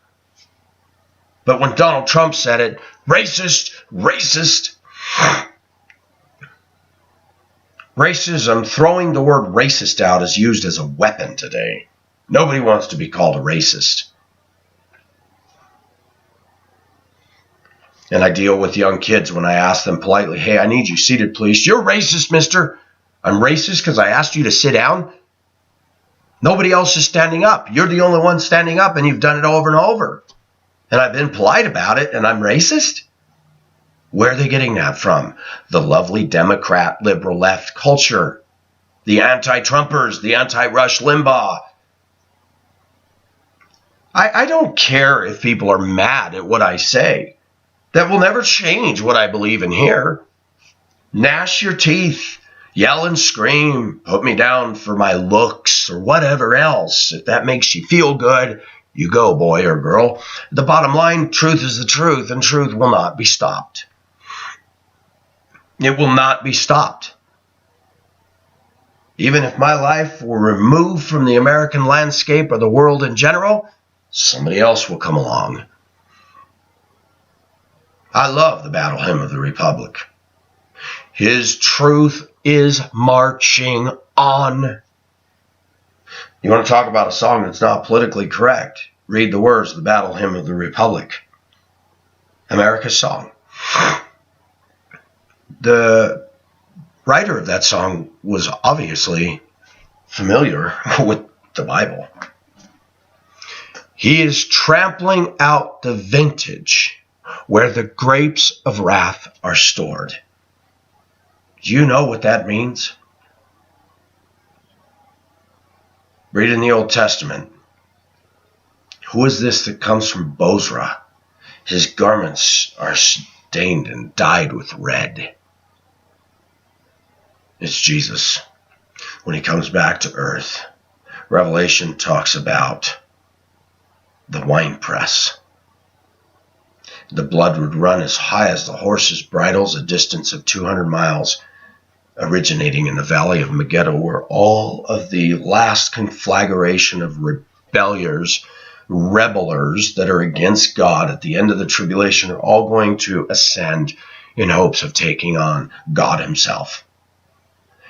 But when Donald Trump said it, racist, racist. Racism, throwing the word racist out, is used as a weapon today. Nobody wants to be called a racist. And I deal with young kids when I ask them politely, hey, I need you seated, please. You're racist, mister. I'm racist because I asked you to sit down. Nobody else is standing up. You're the only one standing up, and you've done it over and over. And I've been polite about it, and I'm racist? Where are they getting that from? The lovely Democrat liberal left culture. The anti-Trumpers, the anti-Rush Limbaugh. I don't care if people are mad at what I say. That will never change what I believe in here. Gnash your teeth, yell and scream, put me down for my looks or whatever else. If that makes you feel good, you go, boy or girl. The bottom line, truth is the truth, and truth will not be stopped. It will not be stopped. Even if my life were removed from the American landscape or the world in general, somebody else will come along. I love the Battle Hymn of the Republic. His truth is marching on. You want to talk about a song that's not politically correct? Read the words of the Battle Hymn of the Republic. America's song. The writer of that song was obviously familiar with the Bible. He is trampling out the vintage where the grapes of wrath are stored. Do you know what that means? Read in the Old Testament. Who is this that comes from Bozrah? His garments are stained and dyed with red. It's Jesus. When he comes back to earth, Revelation talks about the winepress. The blood would run as high as the horses' bridles, a distance of 200 miles, originating in the valley of Megiddo, where all of the last conflagration of rebellers that are against God at the end of the tribulation are all going to ascend in hopes of taking on God himself.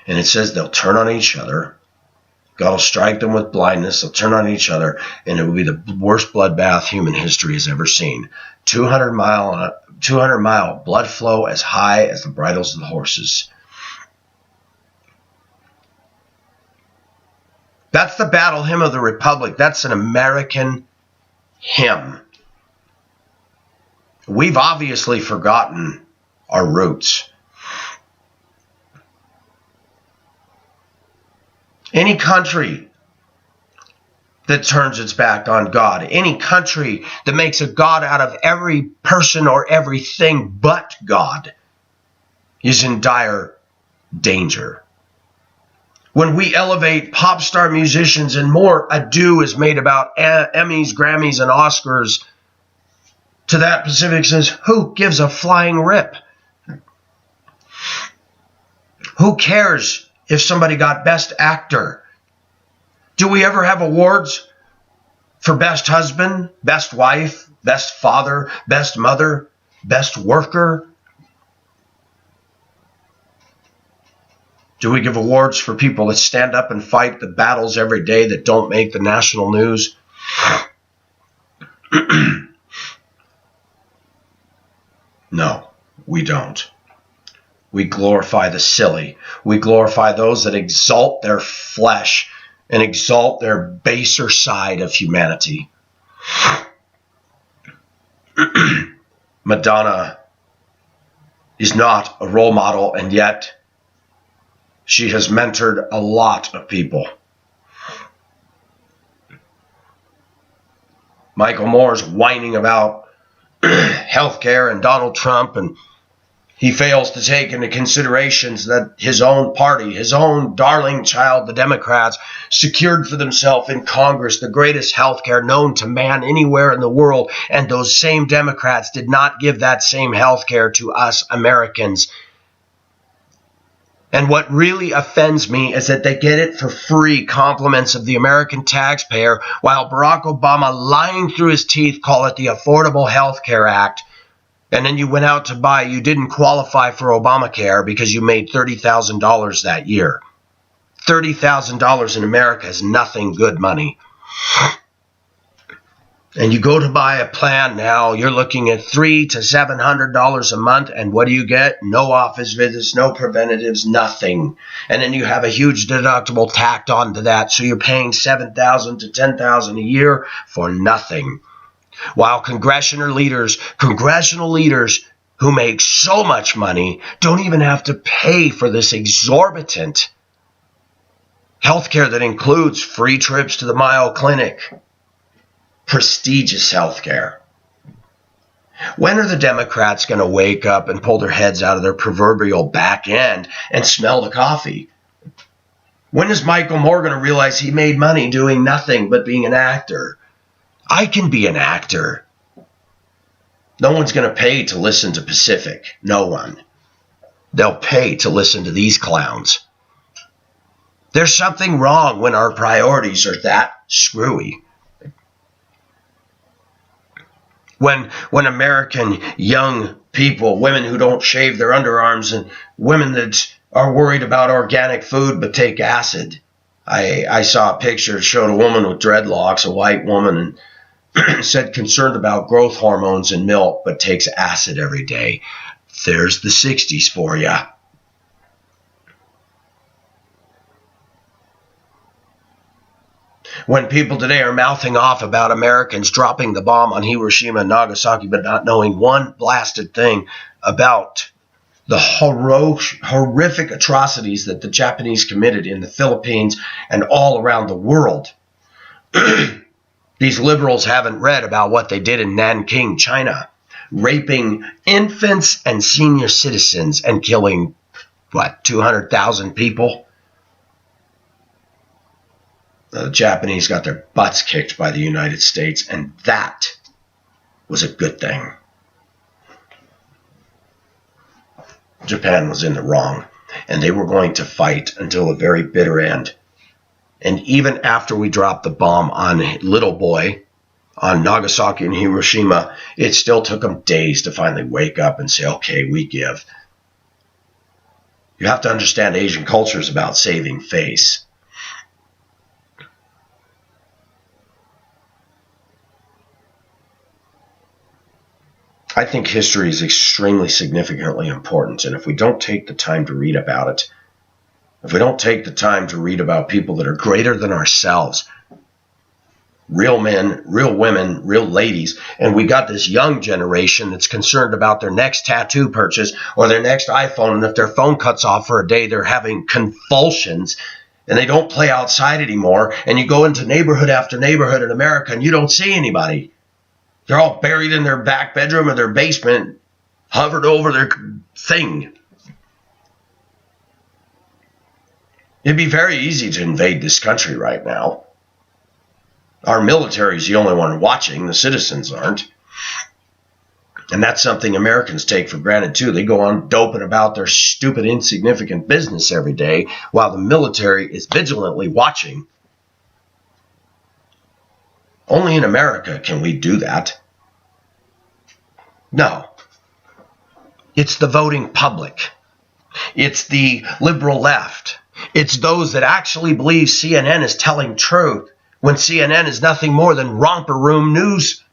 And it says they'll turn on each other. God will strike them with blindness. They'll turn on each other, and it will be the worst bloodbath human history has ever seen. 200 mile blood flow as high as the bridles of the horses. That's the Battle Hymn of the Republic. That's an American hymn. We've obviously forgotten our roots. Any country that turns its back on God, any country that makes a God out of every person or everything but God, is in dire danger. When we elevate pop star musicians and more ado is made about Emmys, Grammys, and Oscars, to that Pacific says, who gives a flying rip? Who cares if somebody got Best Actor? Do we ever have awards for Best Husband, Best Wife, Best Father, Best Mother, Best Worker? Do we give awards for people that stand up and fight the battles every day that don't make the national news? No, we don't. We glorify the silly. We glorify those that exalt their flesh and exalt their baser side of humanity. Madonna is not a role model, and yet she has mentored a lot of people. Michael Moore's whining about healthcare and Donald Trump, and he fails to take into considerations that his own party, his own darling child, the Democrats, secured for themselves in Congress the greatest healthcare known to man anywhere in the world, and those same Democrats did not give that same healthcare to us Americans. And what really offends me is that they get it for free, compliments of the American taxpayer, while Barack Obama, lying through his teeth, called it the Affordable Health Care Act. And then you went out to buy, you didn't qualify for Obamacare because you made $30,000 that year. $30,000 in America is nothing good money. And you go to buy a plan now, you're looking at $300 to $700 a month, and what do you get? No office visits, no preventatives, nothing. And then you have a huge deductible tacked onto that, so you're paying $7,000 to $10,000 a year for nothing. While congressional leaders who make so much money don't even have to pay for this exorbitant healthcare that includes free trips to the Mayo Clinic, prestigious healthcare. When are the Democrats going to wake up and pull their heads out of their proverbial back end and smell the coffee? When is Michael Moore going to realize he made money doing nothing but being an actor? I can be an actor. No one's going to pay to listen to Pacific. No one. They'll pay to listen to these clowns. There's something wrong when our priorities are that screwy. When American young people, women who don't shave their underarms, and women that are worried about organic food but take acid. I saw a picture that showed a woman with dreadlocks, a white woman, and said concerned about growth hormones in milk but takes acid every day. There's the 60s for you. When people today are mouthing off about Americans dropping the bomb on Hiroshima and Nagasaki but not knowing one blasted thing about the horrific atrocities that the Japanese committed in the Philippines and all around the world. These liberals haven't read about what they did in Nanking, China, raping infants and senior citizens and killing, 200,000 people? The Japanese got their butts kicked by the United States, and that was a good thing. Japan was in the wrong, and they were going to fight until the very bitter end. And even after we dropped the bomb on Little Boy, on Nagasaki and Hiroshima, it still took them days to finally wake up and say, okay, we give. You have to understand Asian culture is about saving face. I think history is extremely significantly important, and if we don't take the time to read about it, if we don't take the time to read about people that are greater than ourselves, real men, real women, real ladies, and we got this young generation that's concerned about their next tattoo purchase or their next iPhone, and if their phone cuts off for a day, they're having convulsions, and they don't play outside anymore, and you go into neighborhood after neighborhood in America, and you don't see anybody. They're all buried in their back bedroom or their basement, hovered over their thing. It'd be very easy to invade this country right now. Our military is the only one watching. The citizens aren't. And that's something Americans take for granted, too. They go on doping about their stupid, insignificant business every day while the military is vigilantly watching. Only in America can we do that. No. It's the voting public. It's the liberal left. It's those that actually believe CNN is telling truth when CNN is nothing more than romper room news.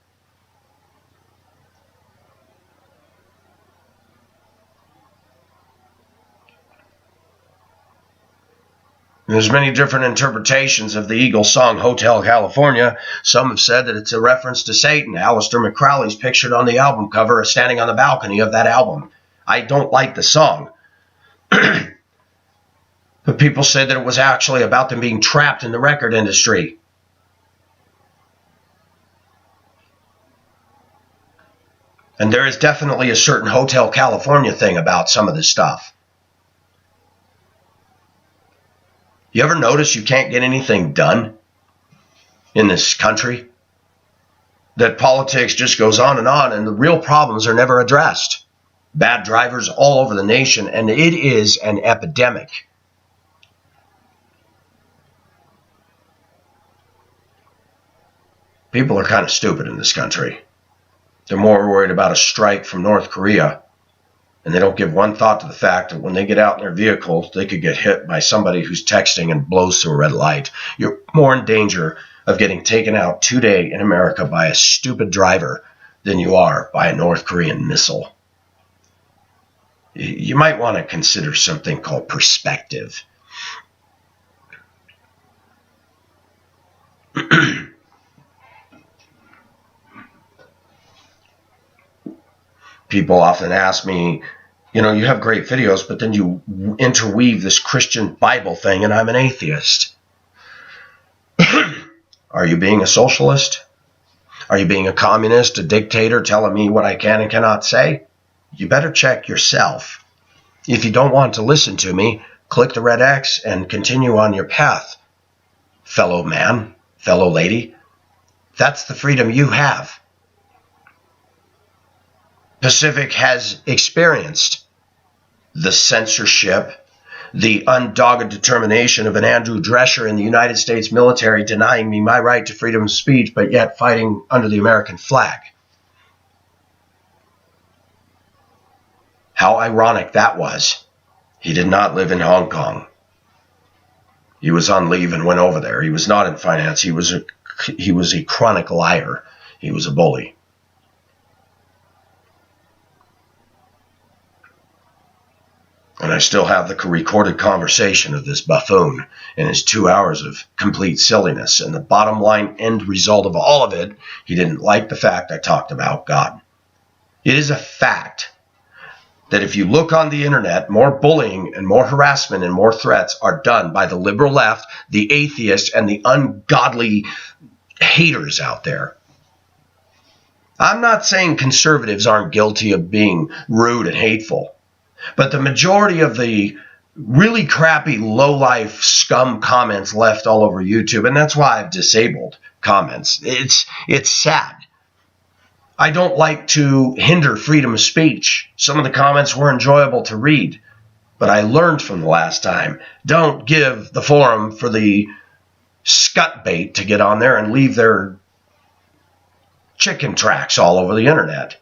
There's many different interpretations of the Eagles song Hotel California. Some have said that it's a reference to Satan. Aleister McCrowley's pictured on the album cover as standing on the balcony of that album. I don't like the song. But people say that it was actually about them being trapped in the record industry. And there is definitely a certain Hotel California thing about some of this stuff. You ever notice you can't get anything done in this country? That politics just goes on and the real problems are never addressed. Bad drivers all over the nation, and it is an epidemic. People are kind of stupid in this country. They're more worried about a strike from North Korea, and they don't give one thought to the fact that when they get out in their vehicle, they could get hit by somebody who's texting and blows through a red light. You're more in danger of getting taken out today in America by a stupid driver than you are by a North Korean missile. You might want to consider something called perspective. People often ask me, you have great videos, but then you interweave this Christian Bible thing, and I'm an atheist. Are you being a socialist? Are you being a communist, a dictator, telling me what I can and cannot say? You better check yourself. If you don't want to listen to me, click the red X and continue on your path, fellow man, fellow lady. That's the freedom you have. Pacific has experienced the censorship, the undogged determination of an Andrew Drescher in the United States military denying me my right to freedom of speech, but yet fighting under the American flag. How ironic that was. He did not live in Hong Kong. He was on leave and went over there. He was not in finance. He was a chronic liar. He was a bully. And I still have the recorded conversation of this buffoon and his 2 hours of complete silliness. And the bottom line end result of all of it, he didn't like the fact I talked about God. It is a fact that if you look on the internet, more bullying and more harassment and more threats are done by the liberal left, the atheists, and the ungodly haters out there. I'm not saying conservatives aren't guilty of being rude and hateful. But the majority of the really crappy, low-life scum comments left all over YouTube, and that's why I've disabled comments. It's sad. I don't like to hinder freedom of speech. Some of the comments were enjoyable to read, but I learned from the last time. Don't give the forum for the scut bait to get on there and leave their chicken tracks all over the internet.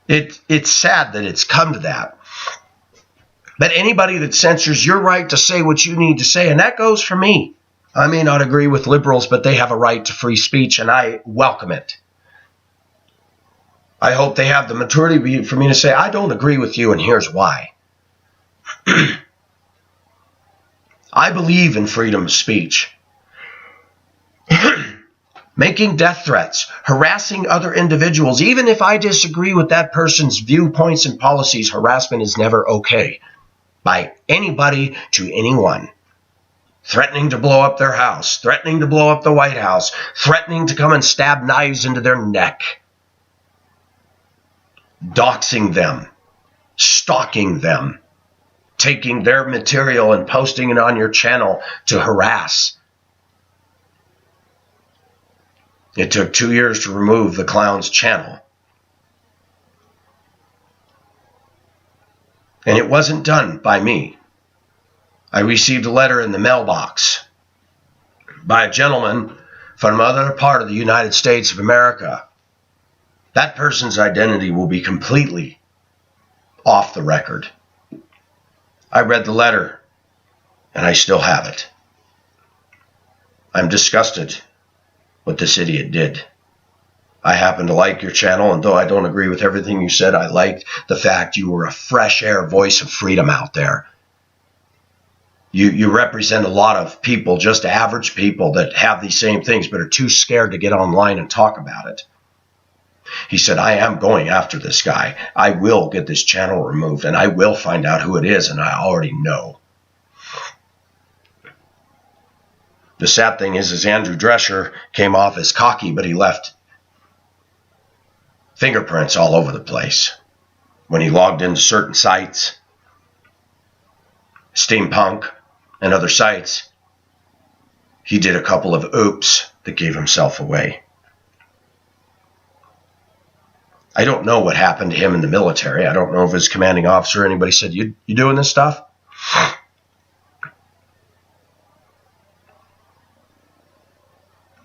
It's sad that it's come to that. But anybody that censors your right to say what you need to say, and that goes for me. I may not agree with liberals, but they have a right to free speech, and I welcome it. I hope they have the maturity for me to say, I don't agree with you, and here's why. I believe in freedom of speech. Making death threats, harassing other individuals, even if I disagree with that person's viewpoints and policies, harassment is never okay. By anybody to anyone. Threatening to blow up their house, threatening to blow up the White House, threatening to come and stab knives into their neck. Doxing them, stalking them, taking their material and posting it on your channel to harass. It took 2 years to remove the clown's channel. And it wasn't done by me. I received a letter in the mailbox by a gentleman from another part of the United States of America. That person's identity will be completely off the record. I read the letter, and I still have it. I'm disgusted what this idiot did. I happen to like your channel, and though I don't agree with everything you said, I liked the fact you were a fresh air voice of freedom out there. You represent a lot of people, just average people that have these same things but are too scared to get online and talk about it. He said, I am going after this guy. I will get this channel removed, and I will find out who it is, and I already know. The sad thing is Andrew Drescher came off as cocky, but he left fingerprints all over the place. When he logged into certain sites, Steampunk and other sites, he did a couple of oops that gave himself away. I don't know what happened to him in the military. I don't know if his commanding officer or anybody said, you doing this stuff?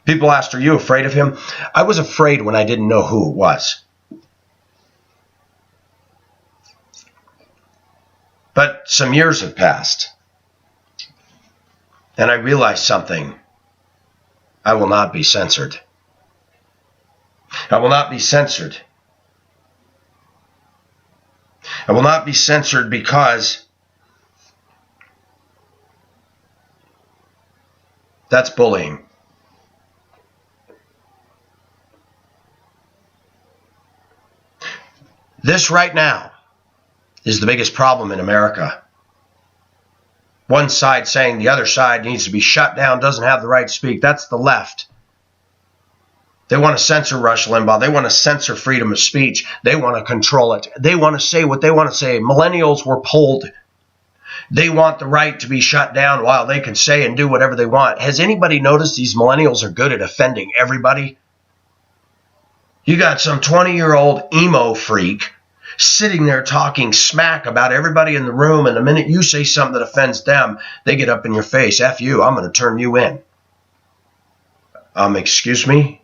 People asked, are you afraid of him? I was afraid when I didn't know who it was. But some years have passed, and I realized something. I will not be censored. I will not be censored. I will not be censored because that's bullying. This right now is the biggest problem in America. One side saying the other side needs to be shut down, doesn't have the right to speak. That's the left. They want to censor Rush Limbaugh. They want to censor freedom of speech. They want to control it. They want to say what they want to say. Millennials were polled. They want the right to be shut down while they can say and do whatever they want. Has anybody noticed these millennials are good at offending everybody? You got some 20-year-old emo freak sitting there talking smack about everybody in the room, and the minute you say something that offends them, they get up in your face. F you, I'm going to turn you in. Excuse me?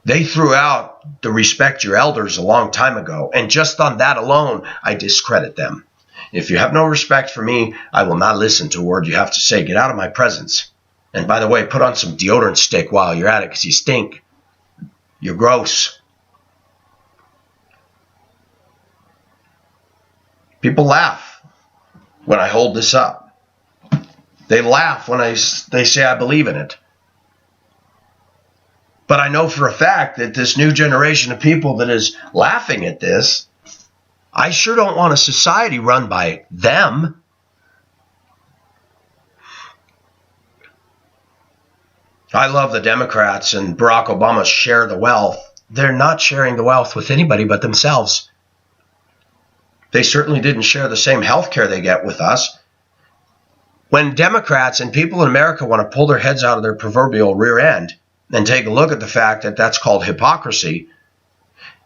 They threw out the respect your elders a long time ago, and just on that alone, I discredit them. If you have no respect for me, I will not listen to a word you have to say. Get out of my presence. And by the way, put on some deodorant stick while you're at it, because you stink. You're gross. People laugh when I hold this up. They laugh when they say I believe in it. But I know for a fact that this new generation of people that is laughing at this, I sure don't want a society run by them. I love the Democrats and Barack Obama share the wealth. They're not sharing the wealth with anybody but themselves. They certainly didn't share the same health care they get with us. When Democrats and people in America want to pull their heads out of their proverbial rear end and take a look at the fact that that's called hypocrisy,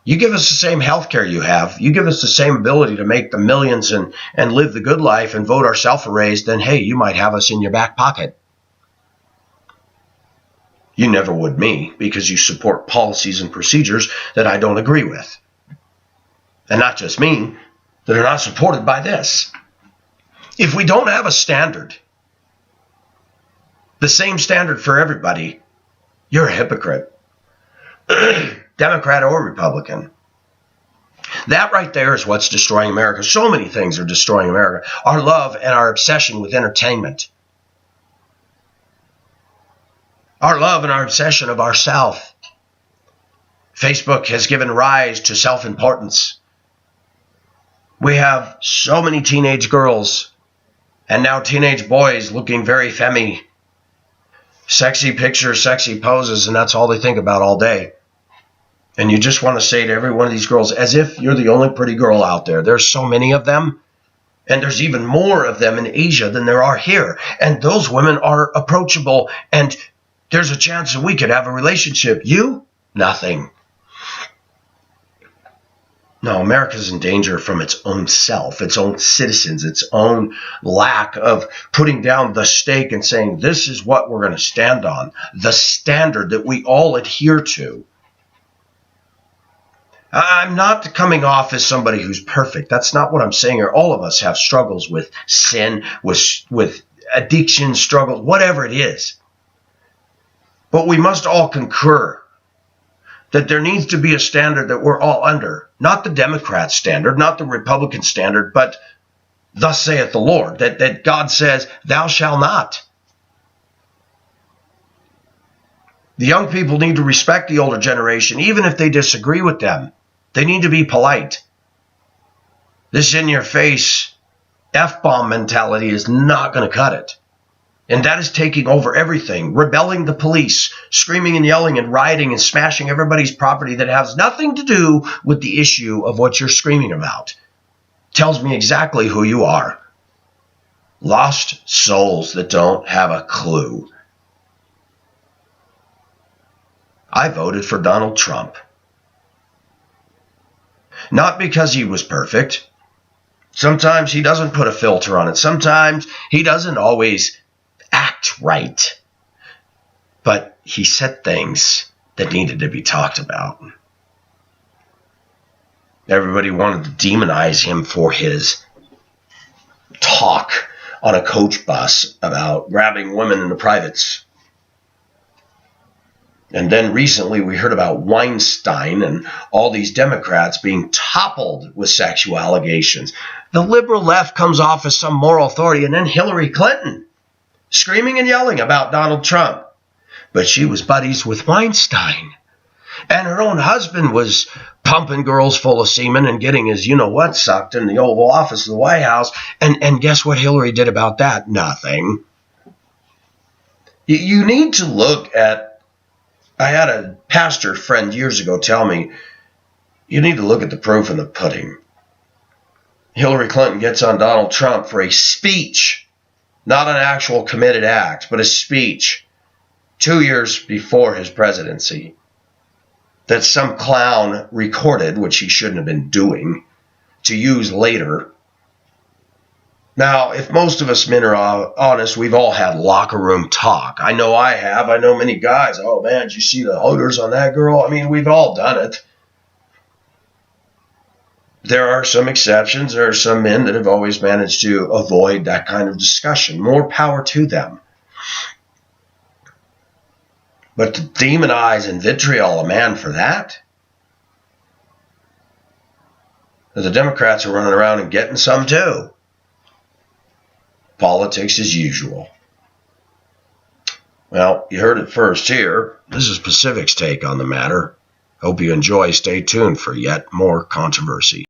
you give us the same health care you have, you give us the same ability to make the millions and live the good life and vote ourselves a raise, then hey, you might have us in your back pocket. You never would me, because you support policies and procedures that I don't agree with. And not just me, that are not supported by this. If we don't have a standard, the same standard for everybody, you're a hypocrite. Democrat or Republican. That right there is what's destroying America. So many things are destroying America. Our love and our obsession with entertainment. Our love and our obsession of ourself. Facebook has given rise to self-importance. We have so many teenage girls and now teenage boys looking very femmy. Sexy pictures, sexy poses, and that's all they think about all day. And you just want to say to every one of these girls, as if you're the only pretty girl out there. There's so many of them. And there's even more of them in Asia than there are here. And those women are approachable. And there's a chance that we could have a relationship. You? Nothing. No, America's in danger from its own self, its own citizens, its own lack of putting down the stake and saying, this is what we're going to stand on. The standard that we all adhere to. I'm not coming off as somebody who's perfect. That's not what I'm saying here. All of us have struggles with sin, with addiction struggles, whatever it is. But we must all concur that there needs to be a standard that we're all under. Not the Democrat standard, not the Republican standard, but thus saith the Lord, that God says, thou shalt not. The young people need to respect the older generation, even if they disagree with them. They need to be polite. This in-your-face F-bomb mentality is not going to cut it. And that is taking over everything, rebelling the police, screaming and yelling and rioting and smashing everybody's property that has nothing to do with the issue of what you're screaming about. Tells me exactly who you are. Lost souls that don't have a clue. I voted for Donald Trump. Not because he was perfect. Sometimes he doesn't put a filter on it. Sometimes he doesn't always act right. But he said things that needed to be talked about. Everybody wanted to demonize him for his talk on a coach bus about grabbing women in the privates. And then recently we heard about Weinstein and all these Democrats being toppled with sexual allegations. The liberal left comes off as some moral authority, and then Hillary Clinton screaming and yelling about Donald Trump. But she was buddies with Weinstein. And her own husband was pumping girls full of semen and getting his you-know-what sucked in the Oval Office of the White House. And guess what Hillary did about that? Nothing. You need to look at, I had a pastor friend years ago tell me, you need to look at the proof in the pudding. Hillary Clinton gets on Donald Trump for a speech, not an actual committed act, but a speech 2 years before his presidency that some clown recorded, which he shouldn't have been doing, to use later. Now, if most of us men are honest, we've all had locker room talk. I know I have. I know many guys. Oh, man, did you see the odors on that girl? I mean, we've all done it. There are some exceptions. There are some men that have always managed to avoid that kind of discussion. More power to them. But to demonize and vitriol a man for that? The Democrats are running around and getting some too. Politics as usual. Well, you heard it first here. This is Pacific's take on the matter. Hope you enjoy. Stay tuned for yet more controversy.